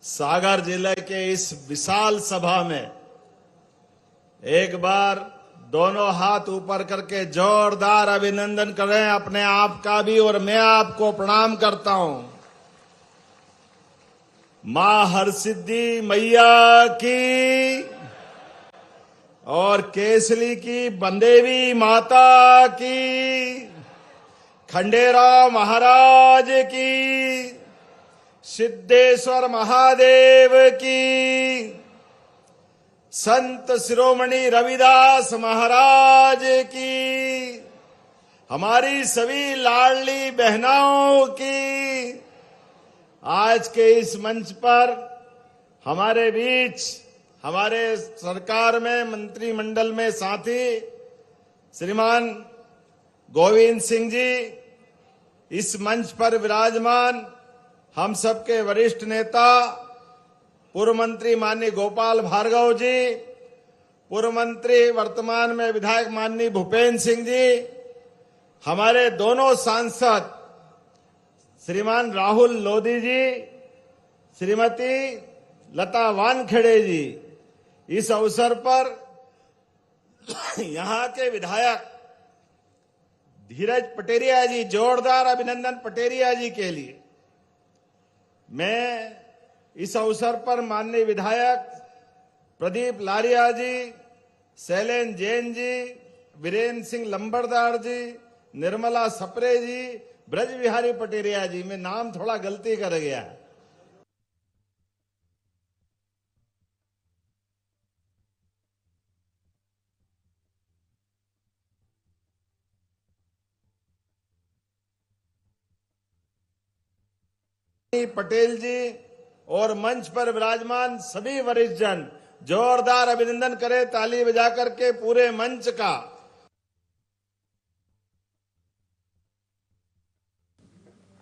सागर जिले के इस विशाल सभा में एक बार दोनों हाथ ऊपर करके जोरदार अभिनंदन करें अपने आप का भी, और मैं आपको प्रणाम करता हूं। मां हरसिद्धि मैया की और केसली की बंदेवी माता की, खंडेराव महाराज की, सिद्धेश्वर महादेव की, संत शिरोमणि रविदास महाराज की, हमारी सभी लाडली बहनों की। आज के इस मंच पर हमारे बीच, हमारे सरकार में, मंत्रिमंडल में साथी श्रीमान गोविंद सिंह जी, इस मंच पर विराजमान हम सबके वरिष्ठ नेता पूर्व मंत्री माननीय गोपाल भार्गव जी, पूर्व मंत्री वर्तमान में विधायक माननीय भूपेन्द्र सिंह जी, हमारे दोनों सांसद श्रीमान राहुल लोधी जी, श्रीमती लता वानखेड़े जी, इस अवसर पर यहां के विधायक धीरज पटेरिया जी, जोरदार अभिनंदन पटेरिया जी के लिए। मैं इस अवसर पर माननीय विधायक प्रदीप लारिया जी, शैलेन जैन जी, वीरेंद्र सिंह लंबरदार जी, निर्मला सप्रे जी, ब्रज बिहारी पटेरिया जी, मैं नाम थोड़ा गलती कर गया। पटेल जी और मंच पर विराजमान सभी वरिष्ठ जन जोरदार अभिनंदन करें ताली बजा करके पूरे मंच का।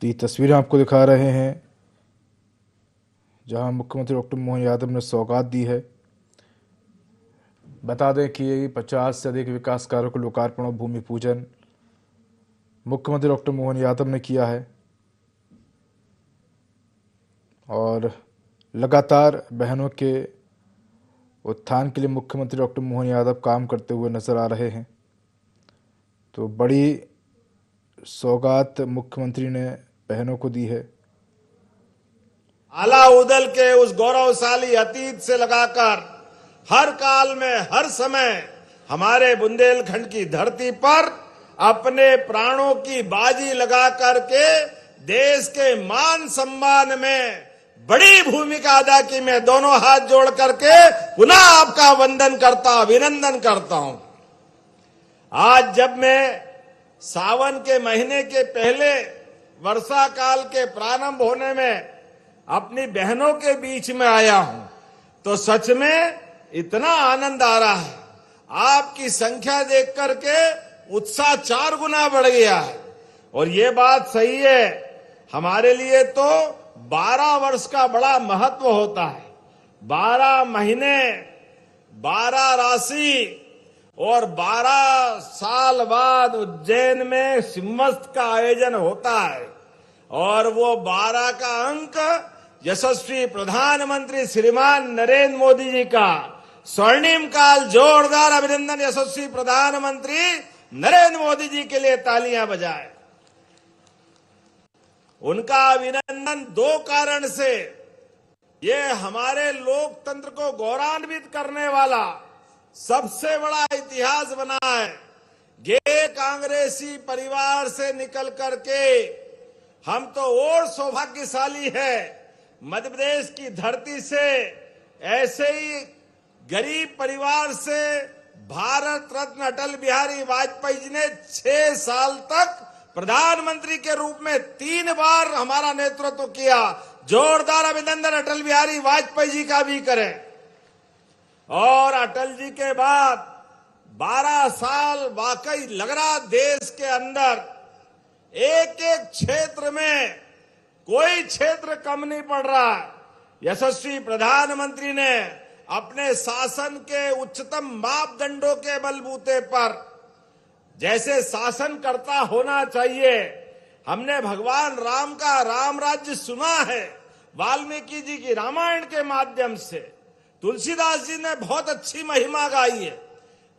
ये तस्वीरें आपको दिखा रहे हैं जहां मुख्यमंत्री डॉक्टर मोहन यादव ने सौगात दी है। बता दें कि 50 से अधिक विकास कार्यों का लोकार्पण और भूमि पूजन मुख्यमंत्री डॉक्टर मोहन यादव ने किया है और लगातार बहनों के उत्थान के लिए मुख्यमंत्री डॉक्टर मोहन यादव काम करते हुए नजर आ रहे हैं। तो बड़ी सौगात मुख्यमंत्री ने बहनों को दी है। आला उदल के उस गौरवशाली अतीत से लगाकर हर काल में, हर समय हमारे बुंदेलखंड की धरती पर अपने प्राणों की बाजी लगा करके देश के मान सम्मान में बड़ी भूमिका अदा की। मैं दोनों हाथ जोड़ करके पुनः आपका वंदन करता, अभिनंदन करता हूं। आज जब मैं सावन के महीने के पहले वर्षा काल के प्रारंभ होने में अपनी बहनों के बीच में आया हूं, तो सच में इतना आनंद आ रहा है। आपकी संख्या देख करके उत्साह 4 गुना बढ़ गया है। और ये बात सही है, हमारे लिए तो 12 वर्ष का बड़ा महत्व होता है। 12 महीने, 12 राशि और 12 साल बाद उज्जैन में सिम्मस्त का आयोजन होता है। और वो 12 का अंक यशस्वी प्रधानमंत्री श्रीमान नरेंद्र मोदी जी का स्वर्णिम काल। जोरदार अभिनंदन यशस्वी प्रधानमंत्री नरेंद्र मोदी जी के लिए, तालियां बजाएं। उनका अभिनंदन 2 कारण से, ये हमारे लोकतंत्र को गौरवान्वित करने वाला सबसे बड़ा इतिहास बना है। गे कांग्रेसी परिवार से निकल करके हम तो और सौभाग्यशाली है। मध्य प्रदेश की धरती से ऐसे ही गरीब परिवार से भारत रत्न अटल बिहारी वाजपेयी जी ने 6 साल तक प्रधानमंत्री के रूप में 3 बार हमारा नेतृत्व किया। जोरदार अभिनंदन अटल बिहारी वाजपेयी जी का भी करें। और अटल जी के बाद 12 साल वाकई लग रहा देश के अंदर एक एक क्षेत्र में कोई क्षेत्र कम नहीं पड़ रहा। यशस्वी प्रधानमंत्री ने अपने शासन के उच्चतम मापदंडों के बलबूते पर जैसे शासन करता होना चाहिए। हमने भगवान राम का राम राज्य सुना है वाल्मीकि जी की रामायण के माध्यम से। तुलसीदास जी ने बहुत अच्छी महिमा गाई है,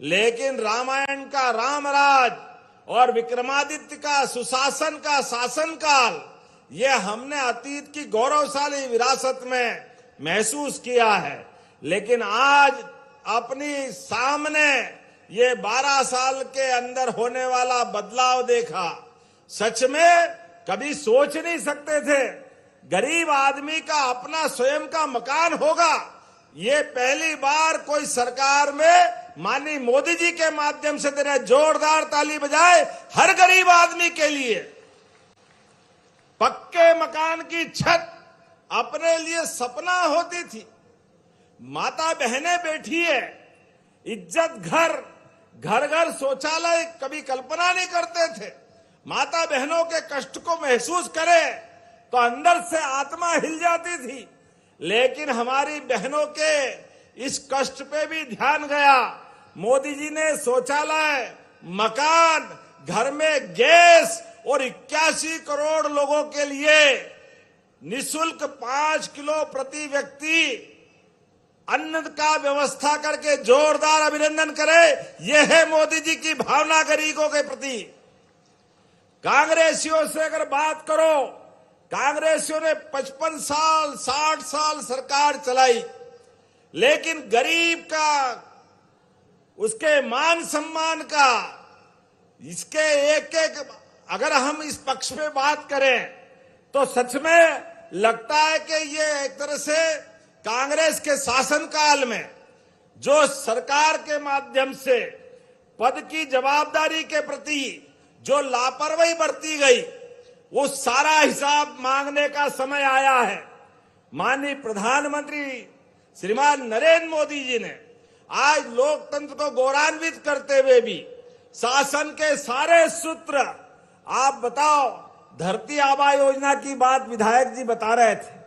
लेकिन रामायण का रामराज और विक्रमादित्य का सुशासन का शासनकाल, ये हमने अतीत की गौरवशाली विरासत में महसूस किया है। लेकिन आज अपनी सामने ये 12 साल के अंदर होने वाला बदलाव देखा। सच में कभी सोच नहीं सकते थे गरीब आदमी का अपना स्वयं का मकान होगा। ये पहली बार कोई सरकार में माननीय मोदी जी के माध्यम से दे रहे। जोरदार ताली बजाए हर गरीब आदमी के लिए। पक्के मकान की छत अपने लिए सपना होती थी। माता बहनें बैठी है, इज्जत घर, घर घर शौचालय कभी कल्पना नहीं करते थे। माता बहनों के कष्ट को महसूस करे तो अंदर से आत्मा हिल जाती थी। लेकिन हमारी बहनों के इस कष्ट पे भी ध्यान गया। मोदी जी ने शौचालय, मकान, घर में गैस और 81 करोड़ लोगों के लिए निःशुल्क 5 किलो प्रति व्यक्ति अन्न का व्यवस्था करके जोरदार अभिनंदन करें। यह है मोदी जी की भावना गरीबों के प्रति। कांग्रेसियों से अगर बात करो, कांग्रेसियों ने 55 साल 60 साल सरकार चलाई, लेकिन गरीब का, उसके मान सम्मान का, इसके एक एक अगर हम इस पक्ष में बात करें तो सच में लगता है कि ये एक तरह से कांग्रेस के शासनकाल में जो सरकार के माध्यम से पद की जवाबदारी के प्रति जो लापरवाही बरती गई, वो सारा हिसाब मांगने का समय आया है। माननीय प्रधानमंत्री श्रीमान नरेंद्र मोदी जी ने आज लोकतंत्र को गौरवान्वित करते हुए भी शासन के सारे सूत्र, आप बताओ, धरती आबा योजना की बात विधायक जी बता रहे थे।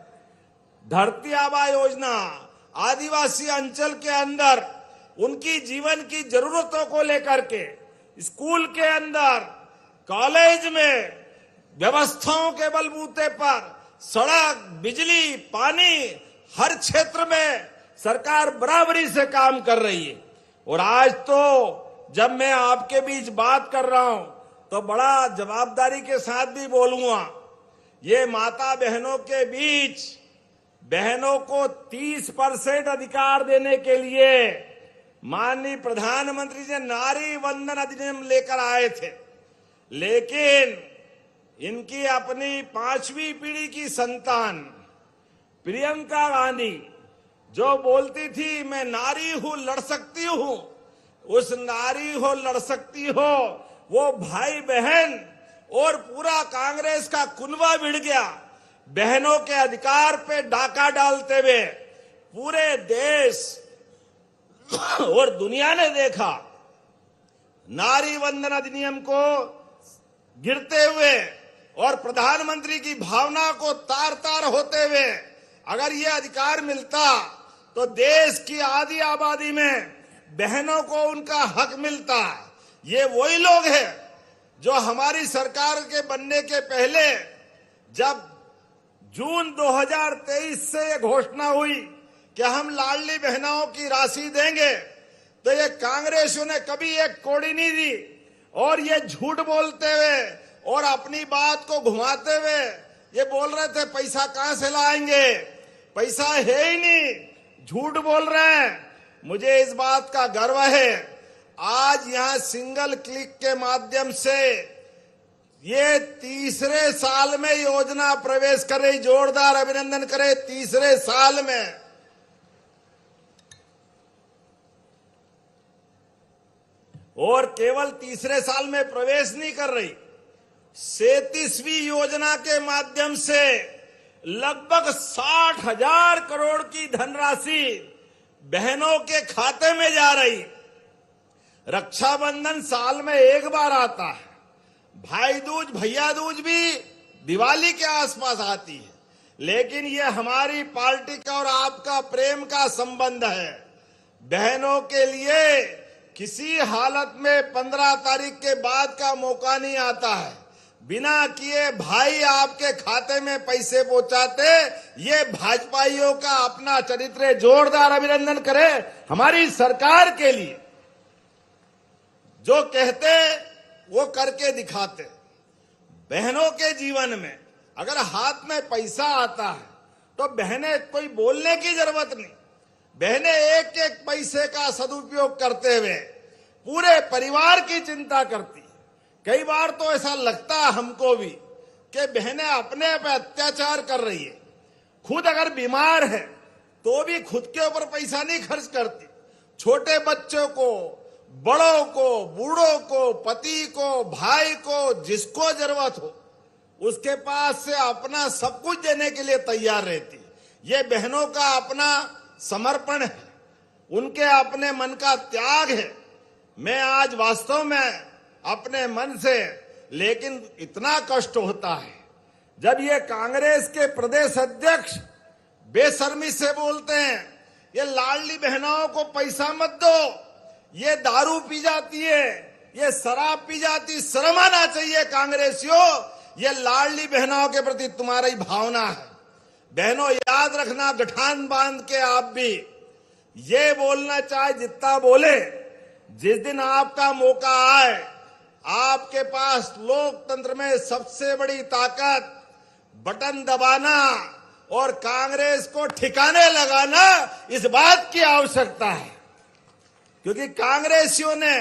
धरती आबा योजना आदिवासी अंचल के अंदर उनकी जीवन की जरूरतों को लेकर के स्कूल के अंदर, कॉलेज में व्यवस्थाओं के बलबूते पर सड़क, बिजली, पानी, हर क्षेत्र में सरकार बराबरी से काम कर रही है। और आज तो जब मैं आपके बीच बात कर रहा हूं तो बड़ा जवाबदारी के साथ भी बोलूंगा। ये माता बहनों के बीच बहनों को 30% अधिकार देने के लिए माननीय प्रधानमंत्री जी नारी वंदन अधिनियम लेकर आए थे। लेकिन इनकी अपनी 5वीं पीढ़ी की संतान प्रियंका गांधी जो बोलती थी मैं नारी हूं, लड़ सकती हूं, उस नारी हो लड़ सकती हो, वो भाई बहन और पूरा कांग्रेस का कुनबा भिड़ गया। बहनों के अधिकार पे डाका डालते हुए पूरे देश और दुनिया ने देखा नारी वंदन अधिनियम को गिरते हुए और प्रधानमंत्री की भावना को तार तार होते हुए अगर ये अधिकार मिलता तो देश की आधी आबादी में बहनों को उनका हक मिलता। ये वही लोग हैं जो हमारी सरकार के बनने के पहले जब जून 2023 से ये घोषणा हुई कि हम लाडली बहनों की राशि देंगे, तो ये कांग्रेसियों ने कभी एक कौड़ी नहीं दी और ये झूठ बोलते हुए और अपनी बात को घुमाते हुए ये बोल रहे थे पैसा कहां से लाएंगे, पैसा है ही नहीं, झूठ बोल रहे हैं। मुझे इस बात का गर्व है आज यहां सिंगल क्लिक के माध्यम से ये तीसरे साल में योजना प्रवेश कर रही। जोरदार अभिनंदन करें, तीसरे साल में। और केवल तीसरे साल में प्रवेश नहीं कर रही, 37वीं योजना के माध्यम से लगभग 60,000 करोड़ की धनराशि बहनों के खाते में जा रही। रक्षाबंधन साल में एक बार आता है, भाई दूज भैया दूज भी दिवाली के आसपास आती है, लेकिन ये हमारी पार्टी का और आपका प्रेम का संबंध है। बहनों के लिए किसी हालत में 15 तारीख के बाद का मौका नहीं आता है। बिना किए भाई आपके खाते में पैसे पहुंचाते, ये भाजपाइयों का अपना चरित्र है। जोरदार अभिनंदन करें हमारी सरकार के लिए, जो कहते वो करके दिखाते। बहनों के जीवन में अगर हाथ में पैसा आता है तो बहनें कोई बोलने की जरूरत नहीं, बहनें एक एक पैसे का सदुपयोग करते हुए पूरे परिवार की चिंता करती। कई बार तो ऐसा लगता है हमको भी कि बहनें अपने पे अत्याचार कर रही है। खुद अगर बीमार है तो भी खुद के ऊपर पैसा नहीं खर्च करती, छोटे बच्चों को, बड़ों को, बूढ़ों को, पति को, भाई को, जिसको जरूरत हो उसके पास से अपना सब कुछ देने के लिए तैयार रहती। ये बहनों का अपना समर्पण है, उनके अपने मन का त्याग है। मैं आज वास्तव में अपने मन से, लेकिन इतना कष्ट होता है जब ये कांग्रेस के प्रदेश अध्यक्ष बेशर्मी से बोलते हैं ये लाडली बहनों को पैसा मत दो, ये दारू पी जाती है, ये शराब पी जाती। शर्म आना चाहिए कांग्रेसियों, ये लाडली बहनों के प्रति तुम्हारी भावना है। बहनों याद रखना, गठान बांध के आप भी ये बोलना चाहे जितना बोले, जिस दिन आपका मौका आए, आपके पास लोकतंत्र में सबसे बड़ी ताकत बटन दबाना और कांग्रेस को ठिकाने लगाना, इस बात की आवश्यकता है। क्योंकि कांग्रेसियों ने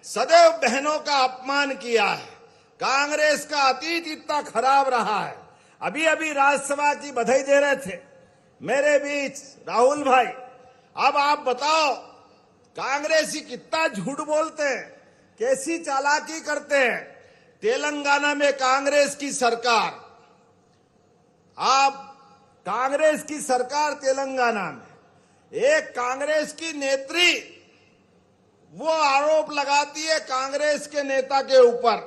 सदैव बहनों का अपमान किया है। कांग्रेस का अतीत इतना खराब रहा है। अभी अभी राज्यसभा की बधाई दे रहे थे मेरे बीच राहुल भाई। अब आप बताओ कांग्रेसी कितना झूठ बोलते हैं, कैसी चालाकी करते हैं। तेलंगाना में कांग्रेस की सरकार, आप कांग्रेस की सरकार तेलंगाना में, एक कांग्रेस की नेत्री वो आरोप लगाती है कांग्रेस के नेता के ऊपर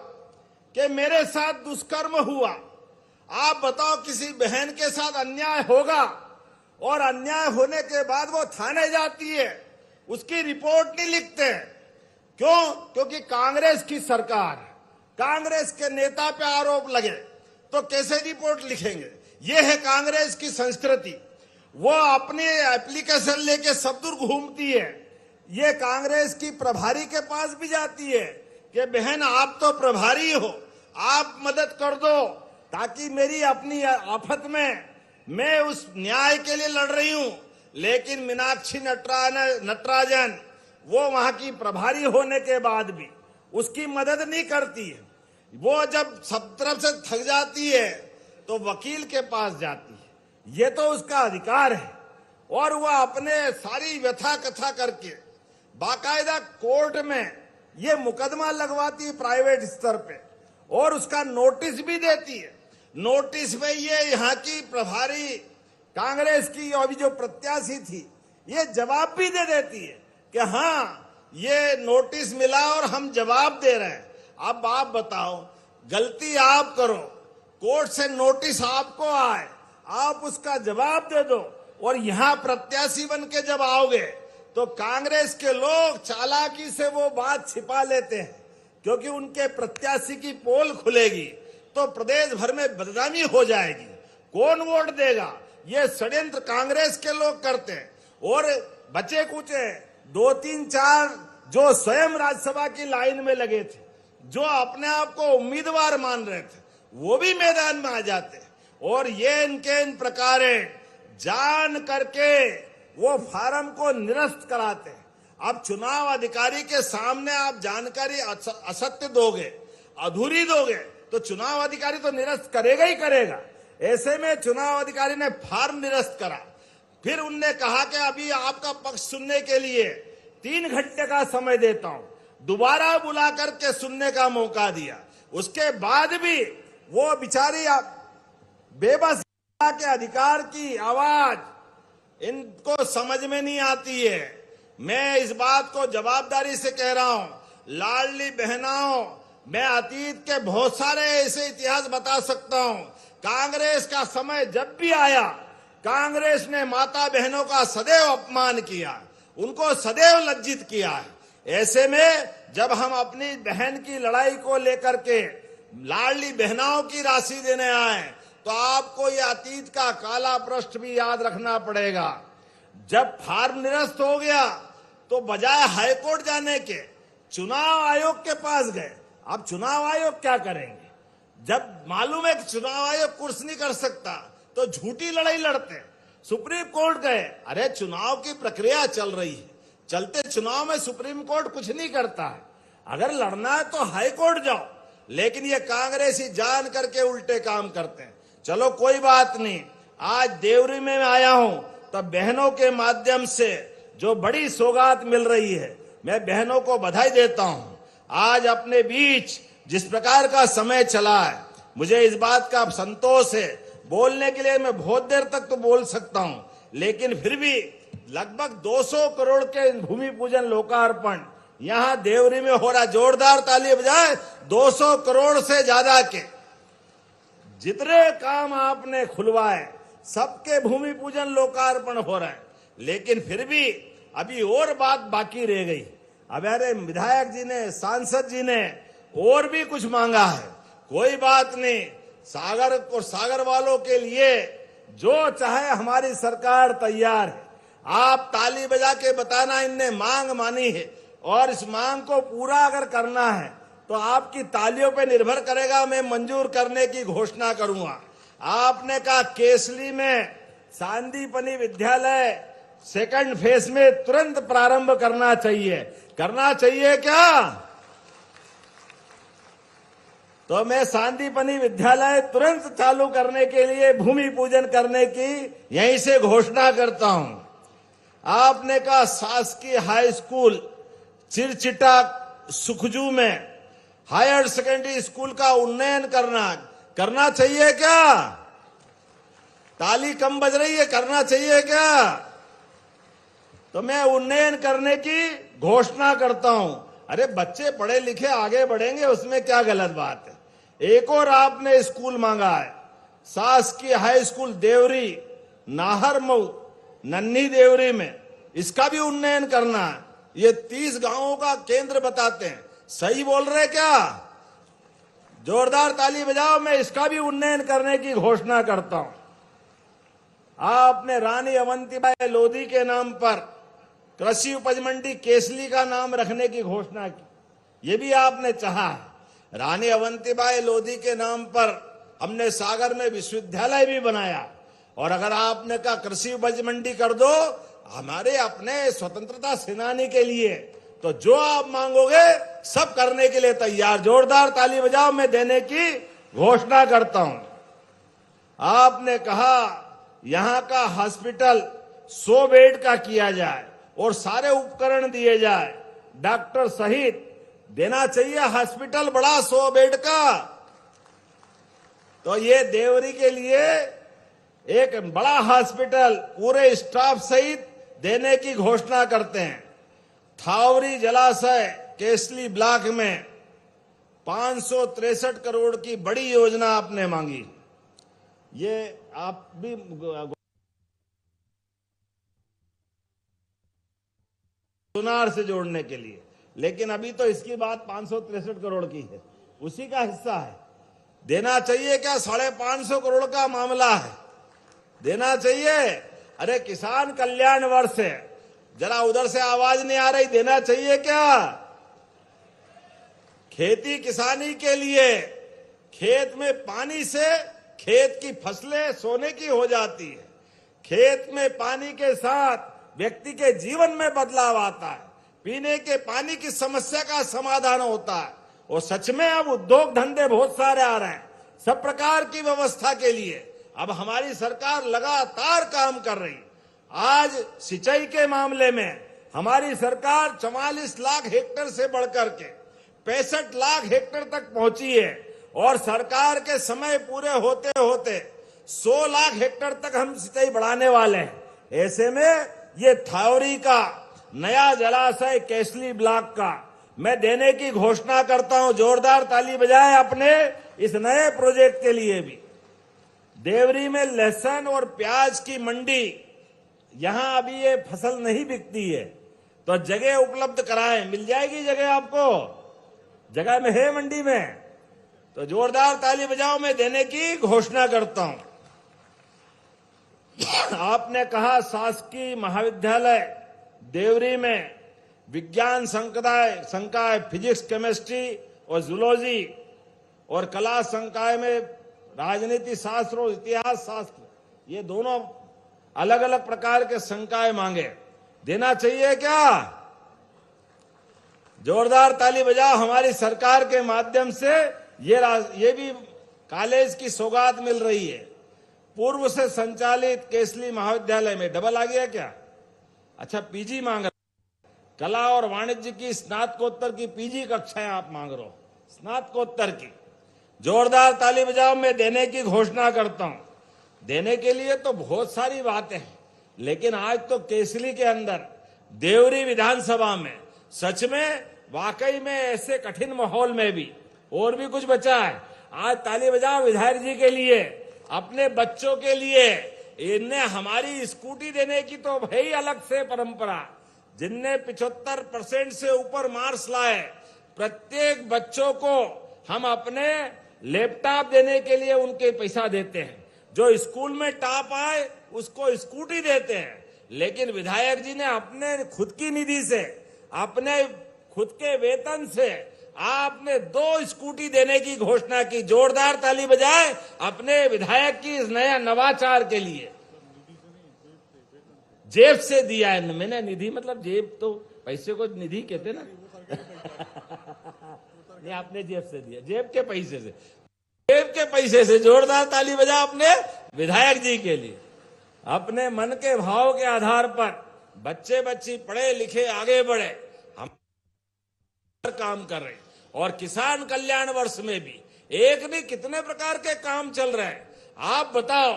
कि मेरे साथ दुष्कर्म हुआ। आप बताओ किसी बहन के साथ अन्याय होगा और अन्याय होने के बाद वो थाने जाती है, उसकी रिपोर्ट नहीं लिखते। क्यों? क्योंकि कांग्रेस की सरकार, कांग्रेस के नेता पे आरोप लगे तो कैसे रिपोर्ट लिखेंगे। ये है कांग्रेस की संस्कृति। वो अपनी एप्लीकेशन लेके सब दूर घूमती है। ये कांग्रेस की प्रभारी के पास भी जाती है कि बहन आप तो प्रभारी हो, आप मदद कर दो ताकि मेरी अपनी आफत में मैं उस न्याय के लिए लड़ रही हूं। लेकिन मीनाक्षी नटराजन वो वहां की प्रभारी होने के बाद भी उसकी मदद नहीं करती है। वो जब सब तरफ से थक जाती है तो वकील के पास जाती है, ये तो उसका अधिकार है। और वह अपने सारी व्यथा कथा करके बाकायदा कोर्ट में ये मुकदमा लगवाती है प्राइवेट स्तर पे, और उसका नोटिस भी देती है। नोटिस में ये यहाँ की प्रभारी कांग्रेस की अभी जो प्रत्याशी थी ये जवाब भी दे देती है कि हाँ ये नोटिस मिला और हम जवाब दे रहे हैं। अब आप बताओ, गलती आप करो, कोर्ट से नोटिस आपको आए, आप उसका जवाब दे दो और यहां प्रत्याशी बन के जब आओगे तो कांग्रेस के लोग चालाकी से वो बात छिपा लेते हैं, क्योंकि उनके प्रत्याशी की पोल खुलेगी तो प्रदेश भर में बदनामी हो जाएगी। कौन वोट देगा? ये षड्यंत्र कांग्रेस के लोग करते हैं। और बचे कुचे 2, 3, 4 जो स्वयं राज्यसभा की लाइन में लगे थे, जो अपने आप को उम्मीदवार मान रहे थे, वो भी मैदान में आ जाते और ये इनके इन प्रकार जान करके वो फार्म को निरस्त कराते हैं। अब चुनाव अधिकारी के सामने आप जानकारी असत्य दोगे, अधूरी दोगे, तो चुनाव अधिकारी तो निरस्त करेगा ही करेगा। ऐसे में चुनाव अधिकारी ने फार्म निरस्त करा, फिर उनने कहा कि अभी आपका पक्ष सुनने के लिए 3 घंटे का समय देता हूं, दोबारा बुला करके सुनने का मौका दिया। उसके बाद भी वो बिचारी बेबस के अधिकार की आवाज इनको समझ में नहीं आती है। मैं इस बात को जवाबदारी से कह रहा हूं, लाडली बहनाओं, मैं अतीत के बहुत सारे ऐसे इतिहास बता सकता हूं। कांग्रेस का समय जब भी आया, कांग्रेस ने माता बहनों का सदैव अपमान किया, उनको सदैव लज्जित किया है। ऐसे में जब हम अपनी बहन की लड़ाई को लेकर के लाडली बहनाओं की राशि देने आए तो आपको ये अतीत का काला पृष्ठ भी याद रखना पड़ेगा। जब फार्म निरस्त हो गया तो बजाय हाईकोर्ट जाने के चुनाव आयोग के पास गए। अब चुनाव आयोग क्या करेंगे? जब मालूम है कि चुनाव आयोग कुछ नहीं कर सकता तो झूठी लड़ाई लड़ते हैं। सुप्रीम कोर्ट गए, अरे चुनाव की प्रक्रिया चल रही है, चलते चुनाव में सुप्रीम कोर्ट कुछ नहीं करता है, अगर लड़ना है तो हाई कोर्ट जाओ। लेकिन ये कांग्रेसी जान करके उल्टे काम करते हैं। चलो कोई बात नहीं, आज देवरी में आया हूं तब बहनों के माध्यम से जो बड़ी सौगात मिल रही है, मैं बहनों को बधाई देता हूं। आज अपने बीच जिस प्रकार का समय चला है, मुझे इस बात का संतोष है। बोलने के लिए मैं बहुत देर तक तो बोल सकता हूं, लेकिन फिर भी लगभग 200 करोड़ के भूमि पूजन लोकार्पण यहां देवरी में हो रहा। जोरदार ताली बजाए। 200 करोड़ से ज्यादा के जितने काम आपने खुलवाए, सबके भूमि पूजन लोकार्पण हो रहा है। लेकिन फिर भी अभी और बात बाकी रह गई। अब अरे विधायक जी ने, सांसद जी ने और भी कुछ मांगा है। कोई बात नहीं, सागर और सागर वालों के लिए जो चाहे हमारी सरकार तैयार है। आप ताली बजा के बताना इनने मांग मानी है, और इस मांग को पूरा अगर करना है तो आपकी तालियों पे निर्भर करेगा। मैं मंजूर करने की घोषणा करूंगा। आपने कहा केसली में सांदीपनी विद्यालय सेकंड फेज में तुरंत प्रारंभ करना चाहिए। करना चाहिए क्या? तो मैं सांदीपनी विद्यालय तुरंत चालू करने के लिए भूमि पूजन करने की यहीं से घोषणा करता हूं। आपने कहा शासकीय हाई स्कूल चिरचिटा सुखजू में हायर सेकेंडरी स्कूल का उन्नयन करना चाहिए क्या? ताली कम बज रही है, करना चाहिए क्या? तो मैं उन्नयन करने की घोषणा करता हूं। अरे बच्चे पढ़े लिखे आगे बढ़ेंगे, उसमें क्या गलत बात है। एक और आपने स्कूल मांगा है, शासकीय हाई स्कूल देवरी नाहरमऊ नन्ही देवरी में, इसका भी उन्नयन करना है। ये 30 गांवों का केंद्र बताते हैं, सही बोल रहे क्या? जोरदार ताली बजाओ। मैं इसका भी उन्नयन करने की घोषणा करता हूं। आपने रानी अवंतीबाई लोधी के नाम पर कृषि उपज मंडी केसली का नाम रखने की घोषणा की, ये भी आपने चाहा है। रानी अवंतीबाई लोधी के नाम पर हमने सागर में विश्वविद्यालय भी बनाया। और अगर आपने कहा कृषि उपज मंडी कर दो हमारे अपने स्वतंत्रता सेनानी के लिए, तो जो आप मांगोगे सब करने के लिए तैयार। जोरदार ताली बजाओ। मैं देने की घोषणा करता हूं। आपने कहा यहां का हॉस्पिटल 100 बेड का किया जाए और सारे उपकरण दिए जाए, डॉक्टर सहित देना चाहिए हॉस्पिटल बड़ा 100 बेड का। तो ये देवरी के लिए एक बड़ा हॉस्पिटल पूरे स्टाफ सहित देने की घोषणा करते हैं। थावरी जलाशय केसली ब्लॉक में 563 करोड़ की बड़ी योजना आपने मांगी। ये आप भी सुनार से जोड़ने के लिए, लेकिन अभी तो इसकी बात 563 करोड़ की है, उसी का हिस्सा है। देना चाहिए क्या? 550 करोड़ का मामला है, देना चाहिए। अरे किसान कल्याण वर्ष है, जरा उधर से आवाज नहीं आ रही, देना चाहिए क्या? खेती किसानी के लिए खेत में पानी से खेत की फसलें सोने की हो जाती है। खेत में पानी के साथ व्यक्ति के जीवन में बदलाव आता है, पीने के पानी की समस्या का समाधान होता है। और सच में अब उद्योग धंधे बहुत सारे आ रहे हैं, सब प्रकार की व्यवस्था के लिए अब हमारी सरकार लगातार काम कर रही। आज सिंचाई के मामले में हमारी सरकार 44 लाख हेक्टेयर से बढ़कर के 65 लाख हेक्टेयर तक पहुंची है, और सरकार के समय पूरे होते होते 100 लाख हेक्टेयर तक हम सिंचाई बढ़ाने वाले हैं। ऐसे में ये थावरी का नया जलाशय केसली ब्लॉक का मैं देने की घोषणा करता हूं। जोरदार ताली बजाएं अपने इस नए प्रोजेक्ट के लिए भी। देवरी में लहसुन और प्याज की मंडी, यहां अभी ये फसल नहीं बिकती है, तो जगह उपलब्ध कराएं। मिल जाएगी जगह, आपको जगह में है मंडी में, तो जोरदार ताली बजाओ, मैं देने की घोषणा करता हूं। आपने कहा शासकीय महाविद्यालय देवरी में विज्ञान संकाय फिजिक्स, केमिस्ट्री और जूलॉजी, और कला संकाय में राजनीति शास्त्र और इतिहास शास्त्र, ये दोनों अलग अलग प्रकार के संकाय मांगे। देना चाहिए क्या? जोरदार ताली बजाओ। हमारी सरकार के माध्यम से ये भी कॉलेज की सौगात मिल रही है। पूर्व से संचालित केसली महाविद्यालय में डबल आ गया क्या? अच्छा, पीजी मांग रहे, कला और वाणिज्य की स्नातकोत्तर की पीजी कक्षाएं आप मांग रहे हो, स्नातकोत्तर की। जोरदार ताली बजाओ, मैं देने की घोषणा करता हूं। देने के लिए तो बहुत सारी बातें हैं, लेकिन आज तो केसली के अंदर देवरी विधानसभा में सच में वाकई में ऐसे कठिन माहौल में भी और भी कुछ बचा है। आज ताली बजाओ विधायक जी के लिए, अपने बच्चों के लिए। इन्हें हमारी स्कूटी देने की तो भाई अलग से परंपरा, जिनने 75% से ऊपर मार्क्स लाए, प्रत्येक बच्चों को हम अपने लैपटॉप देने के लिए उनके पैसा देते हैं। जो स्कूल में टॉप आए उसको स्कूटी देते हैं। लेकिन विधायक जी ने अपने खुद की निधि से, अपने खुद के वेतन से आपने 2 स्कूटी देने की घोषणा की। जोरदार ताली बजाए अपने विधायक की इस नया नवाचार के लिए। जेब से दिया है मैंने, निधि मतलब जेब, तो पैसे को निधि कहते ना। नहीं, आपने जेब से दिया, जेब के पैसे से, जेब के पैसे से। जोरदार ताली बजा अपने विधायक जी के लिए। अपने मन के भाव के आधार पर बच्चे बच्ची पढ़े लिखे आगे बढ़े, हम काम कर रहे हैं। और किसान कल्याण वर्ष में भी एक नहीं कितने प्रकार के काम चल रहे हैं। आप बताओ,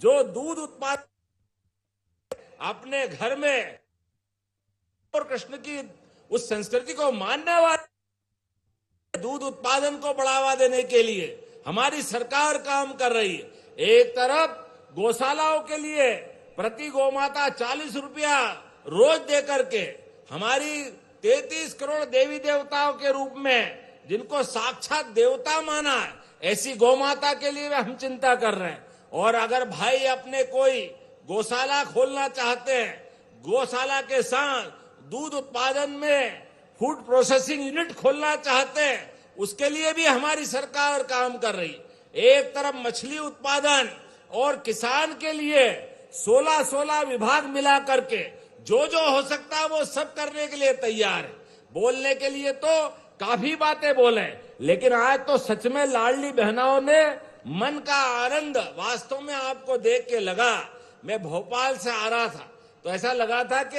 जो दूध उत्पादन अपने घर में और कृष्ण की उस संस्कृति को मानने वाले दूध उत्पादन को बढ़ावा देने के लिए हमारी सरकार काम कर रही है। एक तरफ गौशालाओं के लिए प्रति गौमाता 40 रुपया रोज दे करके हमारी 33 करोड़ देवी देवताओं के रूप में जिनको साक्षात देवता माना है, ऐसी गौमाता के लिए हम चिंता कर रहे हैं। और अगर भाई अपने कोई गौशाला खोलना चाहते हैं, गौशाला के साथ दूध उत्पादन में फूड प्रोसेसिंग यूनिट खोलना चाहते हैं, उसके लिए भी हमारी सरकार काम कर रही है। एक तरफ मछली उत्पादन और किसान के लिए 16 विभाग मिला करके जो हो सकता है वो सब करने के लिए तैयार है। बोलने के लिए तो काफी बातें बोले, लेकिन आज तो सच में लाडली बहनाओं ने मन का आनंद वास्तव में आपको देख के लगा। मैं भोपाल से आ रहा था तो ऐसा लगा था कि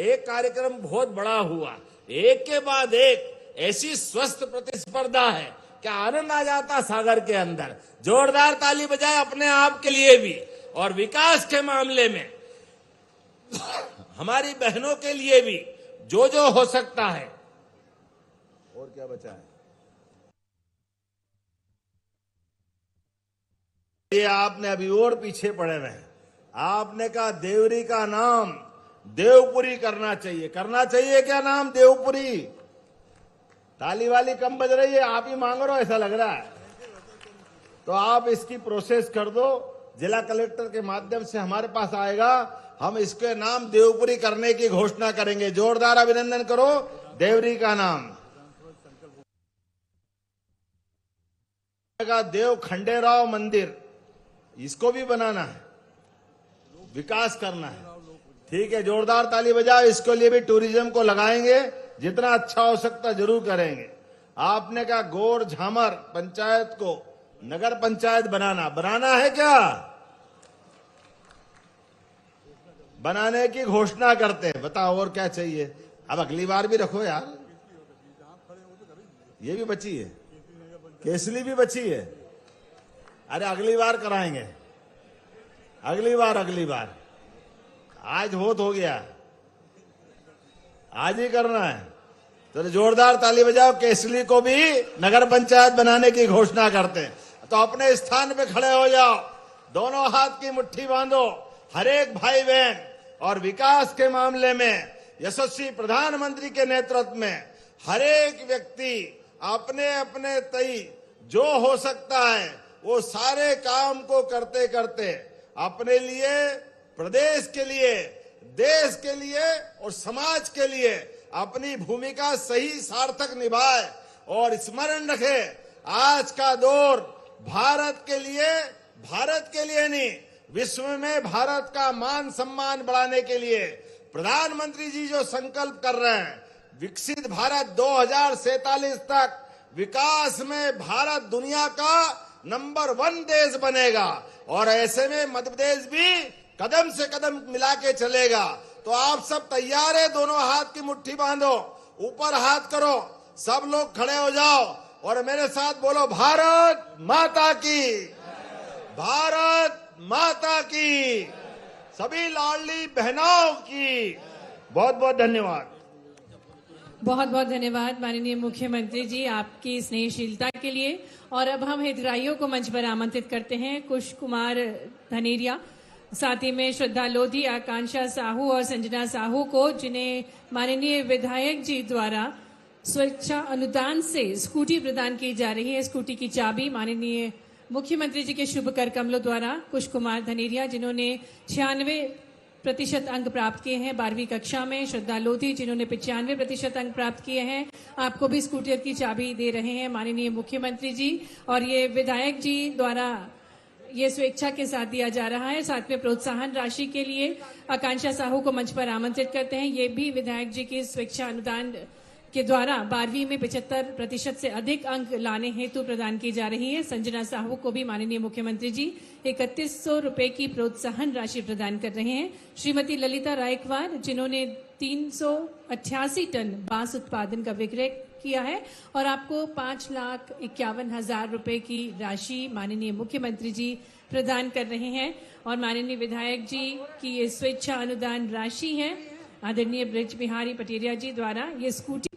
एक कार्यक्रम बहुत बड़ा हुआ, एक के बाद एक ऐसी स्वस्थ प्रतिस्पर्धा है कि आनंद आ जाता सागर के अंदर। जोरदार ताली बजाए अपने आप के लिए भी, और विकास के मामले में हमारी बहनों के लिए भी जो हो सकता है। और क्या बचा है? ये आपने अभी और पीछे पड़े हुए हैं। आपने कहा देवरी का नाम देवपुरी करना चाहिए। करना चाहिए क्या नाम देवपुरी? ताली वाली कम बज रही है, आप ही मांग रहे हो ऐसा लग रहा है। तो आप इसकी प्रोसेस कर दो, जिला कलेक्टर के माध्यम से हमारे पास आएगा, हम इसके नाम देवपुरी करने की घोषणा करेंगे। जोरदार अभिनंदन करो देवरी का नाम। देव खंडेराव मंदिर, इसको भी बनाना है, विकास करना है। ठीक है, जोरदार ताली बजाओ। इसके लिए भी टूरिज्म को लगाएंगे, जितना अच्छा हो सकता जरूर करेंगे। आपने कहा गोर झामर पंचायत को नगर पंचायत बनाना है क्या? बनाने की घोषणा करते हैं। बताओ और क्या चाहिए? अब अगली बार भी रखो यार, ये भी बची है, केसली भी बची है। अरे अगली बार कराएंगे, अगली बार। आज हो गया, आज ही करना है। तो जोरदार ताली बजाओ। केसली को भी नगर पंचायत बनाने की घोषणा करते हैं। तो अपने स्थान पे खड़े हो जाओ, दोनों हाथ की मुट्ठी बांधो, हर एक भाई बहन, और विकास के मामले में यशस्वी प्रधानमंत्री के नेतृत्व में हर एक व्यक्ति अपने अपने तय जो हो सकता है वो सारे काम को करते करते अपने लिए, प्रदेश के लिए, देश के लिए और समाज के लिए अपनी भूमिका सही सार्थक निभाए। और स्मरण रखे, आज का दौर भारत के लिए नहीं, विश्व में भारत का मान सम्मान बढ़ाने के लिए प्रधानमंत्री जी जो संकल्प कर रहे हैं, विकसित भारत 2047 तक विकास में भारत दुनिया का नंबर 1 देश बनेगा। और ऐसे में मध्य प्रदेश भी कदम से कदम मिला के चलेगा। तो आप सब तैयार है? दोनों हाथ की मुट्ठी बांधो, ऊपर हाथ करो, सब लोग खड़े हो जाओ और मेरे साथ बोलो भारत माता की, भारत माता की, सभी लाडली बहनों की। बहुत बहुत धन्यवाद। बहुत बहुत धन्यवाद माननीय मुख्यमंत्री जी आपकी स्नेहशीलता के लिए। और अब हम हितग्राहियों को मंच पर आमंत्रित करते हैं। कुश कुमार धनेरिया, साथ ही में श्रद्धा लोधी, आकांक्षा साहू और संजना साहू को, जिन्हें माननीय विधायक जी द्वारा स्वेच्छा अनुदान से स्कूटी प्रदान की जा रही है। स्कूटी की चाबी माननीय मुख्यमंत्री जी के शुभ कर कमलों द्वारा कुश कुमार धनेरिया, जिन्होंने 96% अंक प्राप्त किए हैं 12वीं कक्षा में, श्रद्धा लोधी जिन्होंने 95% अंक प्राप्त किए हैं, आपको भी स्कूटर की चाबी दे रहे हैं माननीय मुख्यमंत्री जी। और ये विधायक जी द्वारा ये स्वेच्छा के साथ दिया जा रहा है। साथ में प्रोत्साहन राशि के लिए आकांक्षा साहू को मंच पर आमंत्रित करते हैं। ये भी विधायक जी की स्वेच्छा अनुदान के द्वारा 12वीं में 75% से अधिक अंक लाने हेतु प्रदान की जा रही है। संजना साहू को भी माननीय मुख्यमंत्री जी 3100 रुपए की प्रोत्साहन राशि प्रदान कर रहे हैं। श्रीमती ललिता रायकवार, जिन्होंने 388 टन बांस उत्पादन का विक्रय किया है और आपको 5,51,000 रुपए की राशि माननीय मुख्यमंत्री जी प्रदान कर रहे हैं। और माननीय विधायक जी की ये स्वेच्छा अनुदान राशि है आदरणीय ब्रिज बिहारी पटेरिया जी द्वारा ये स्कूटी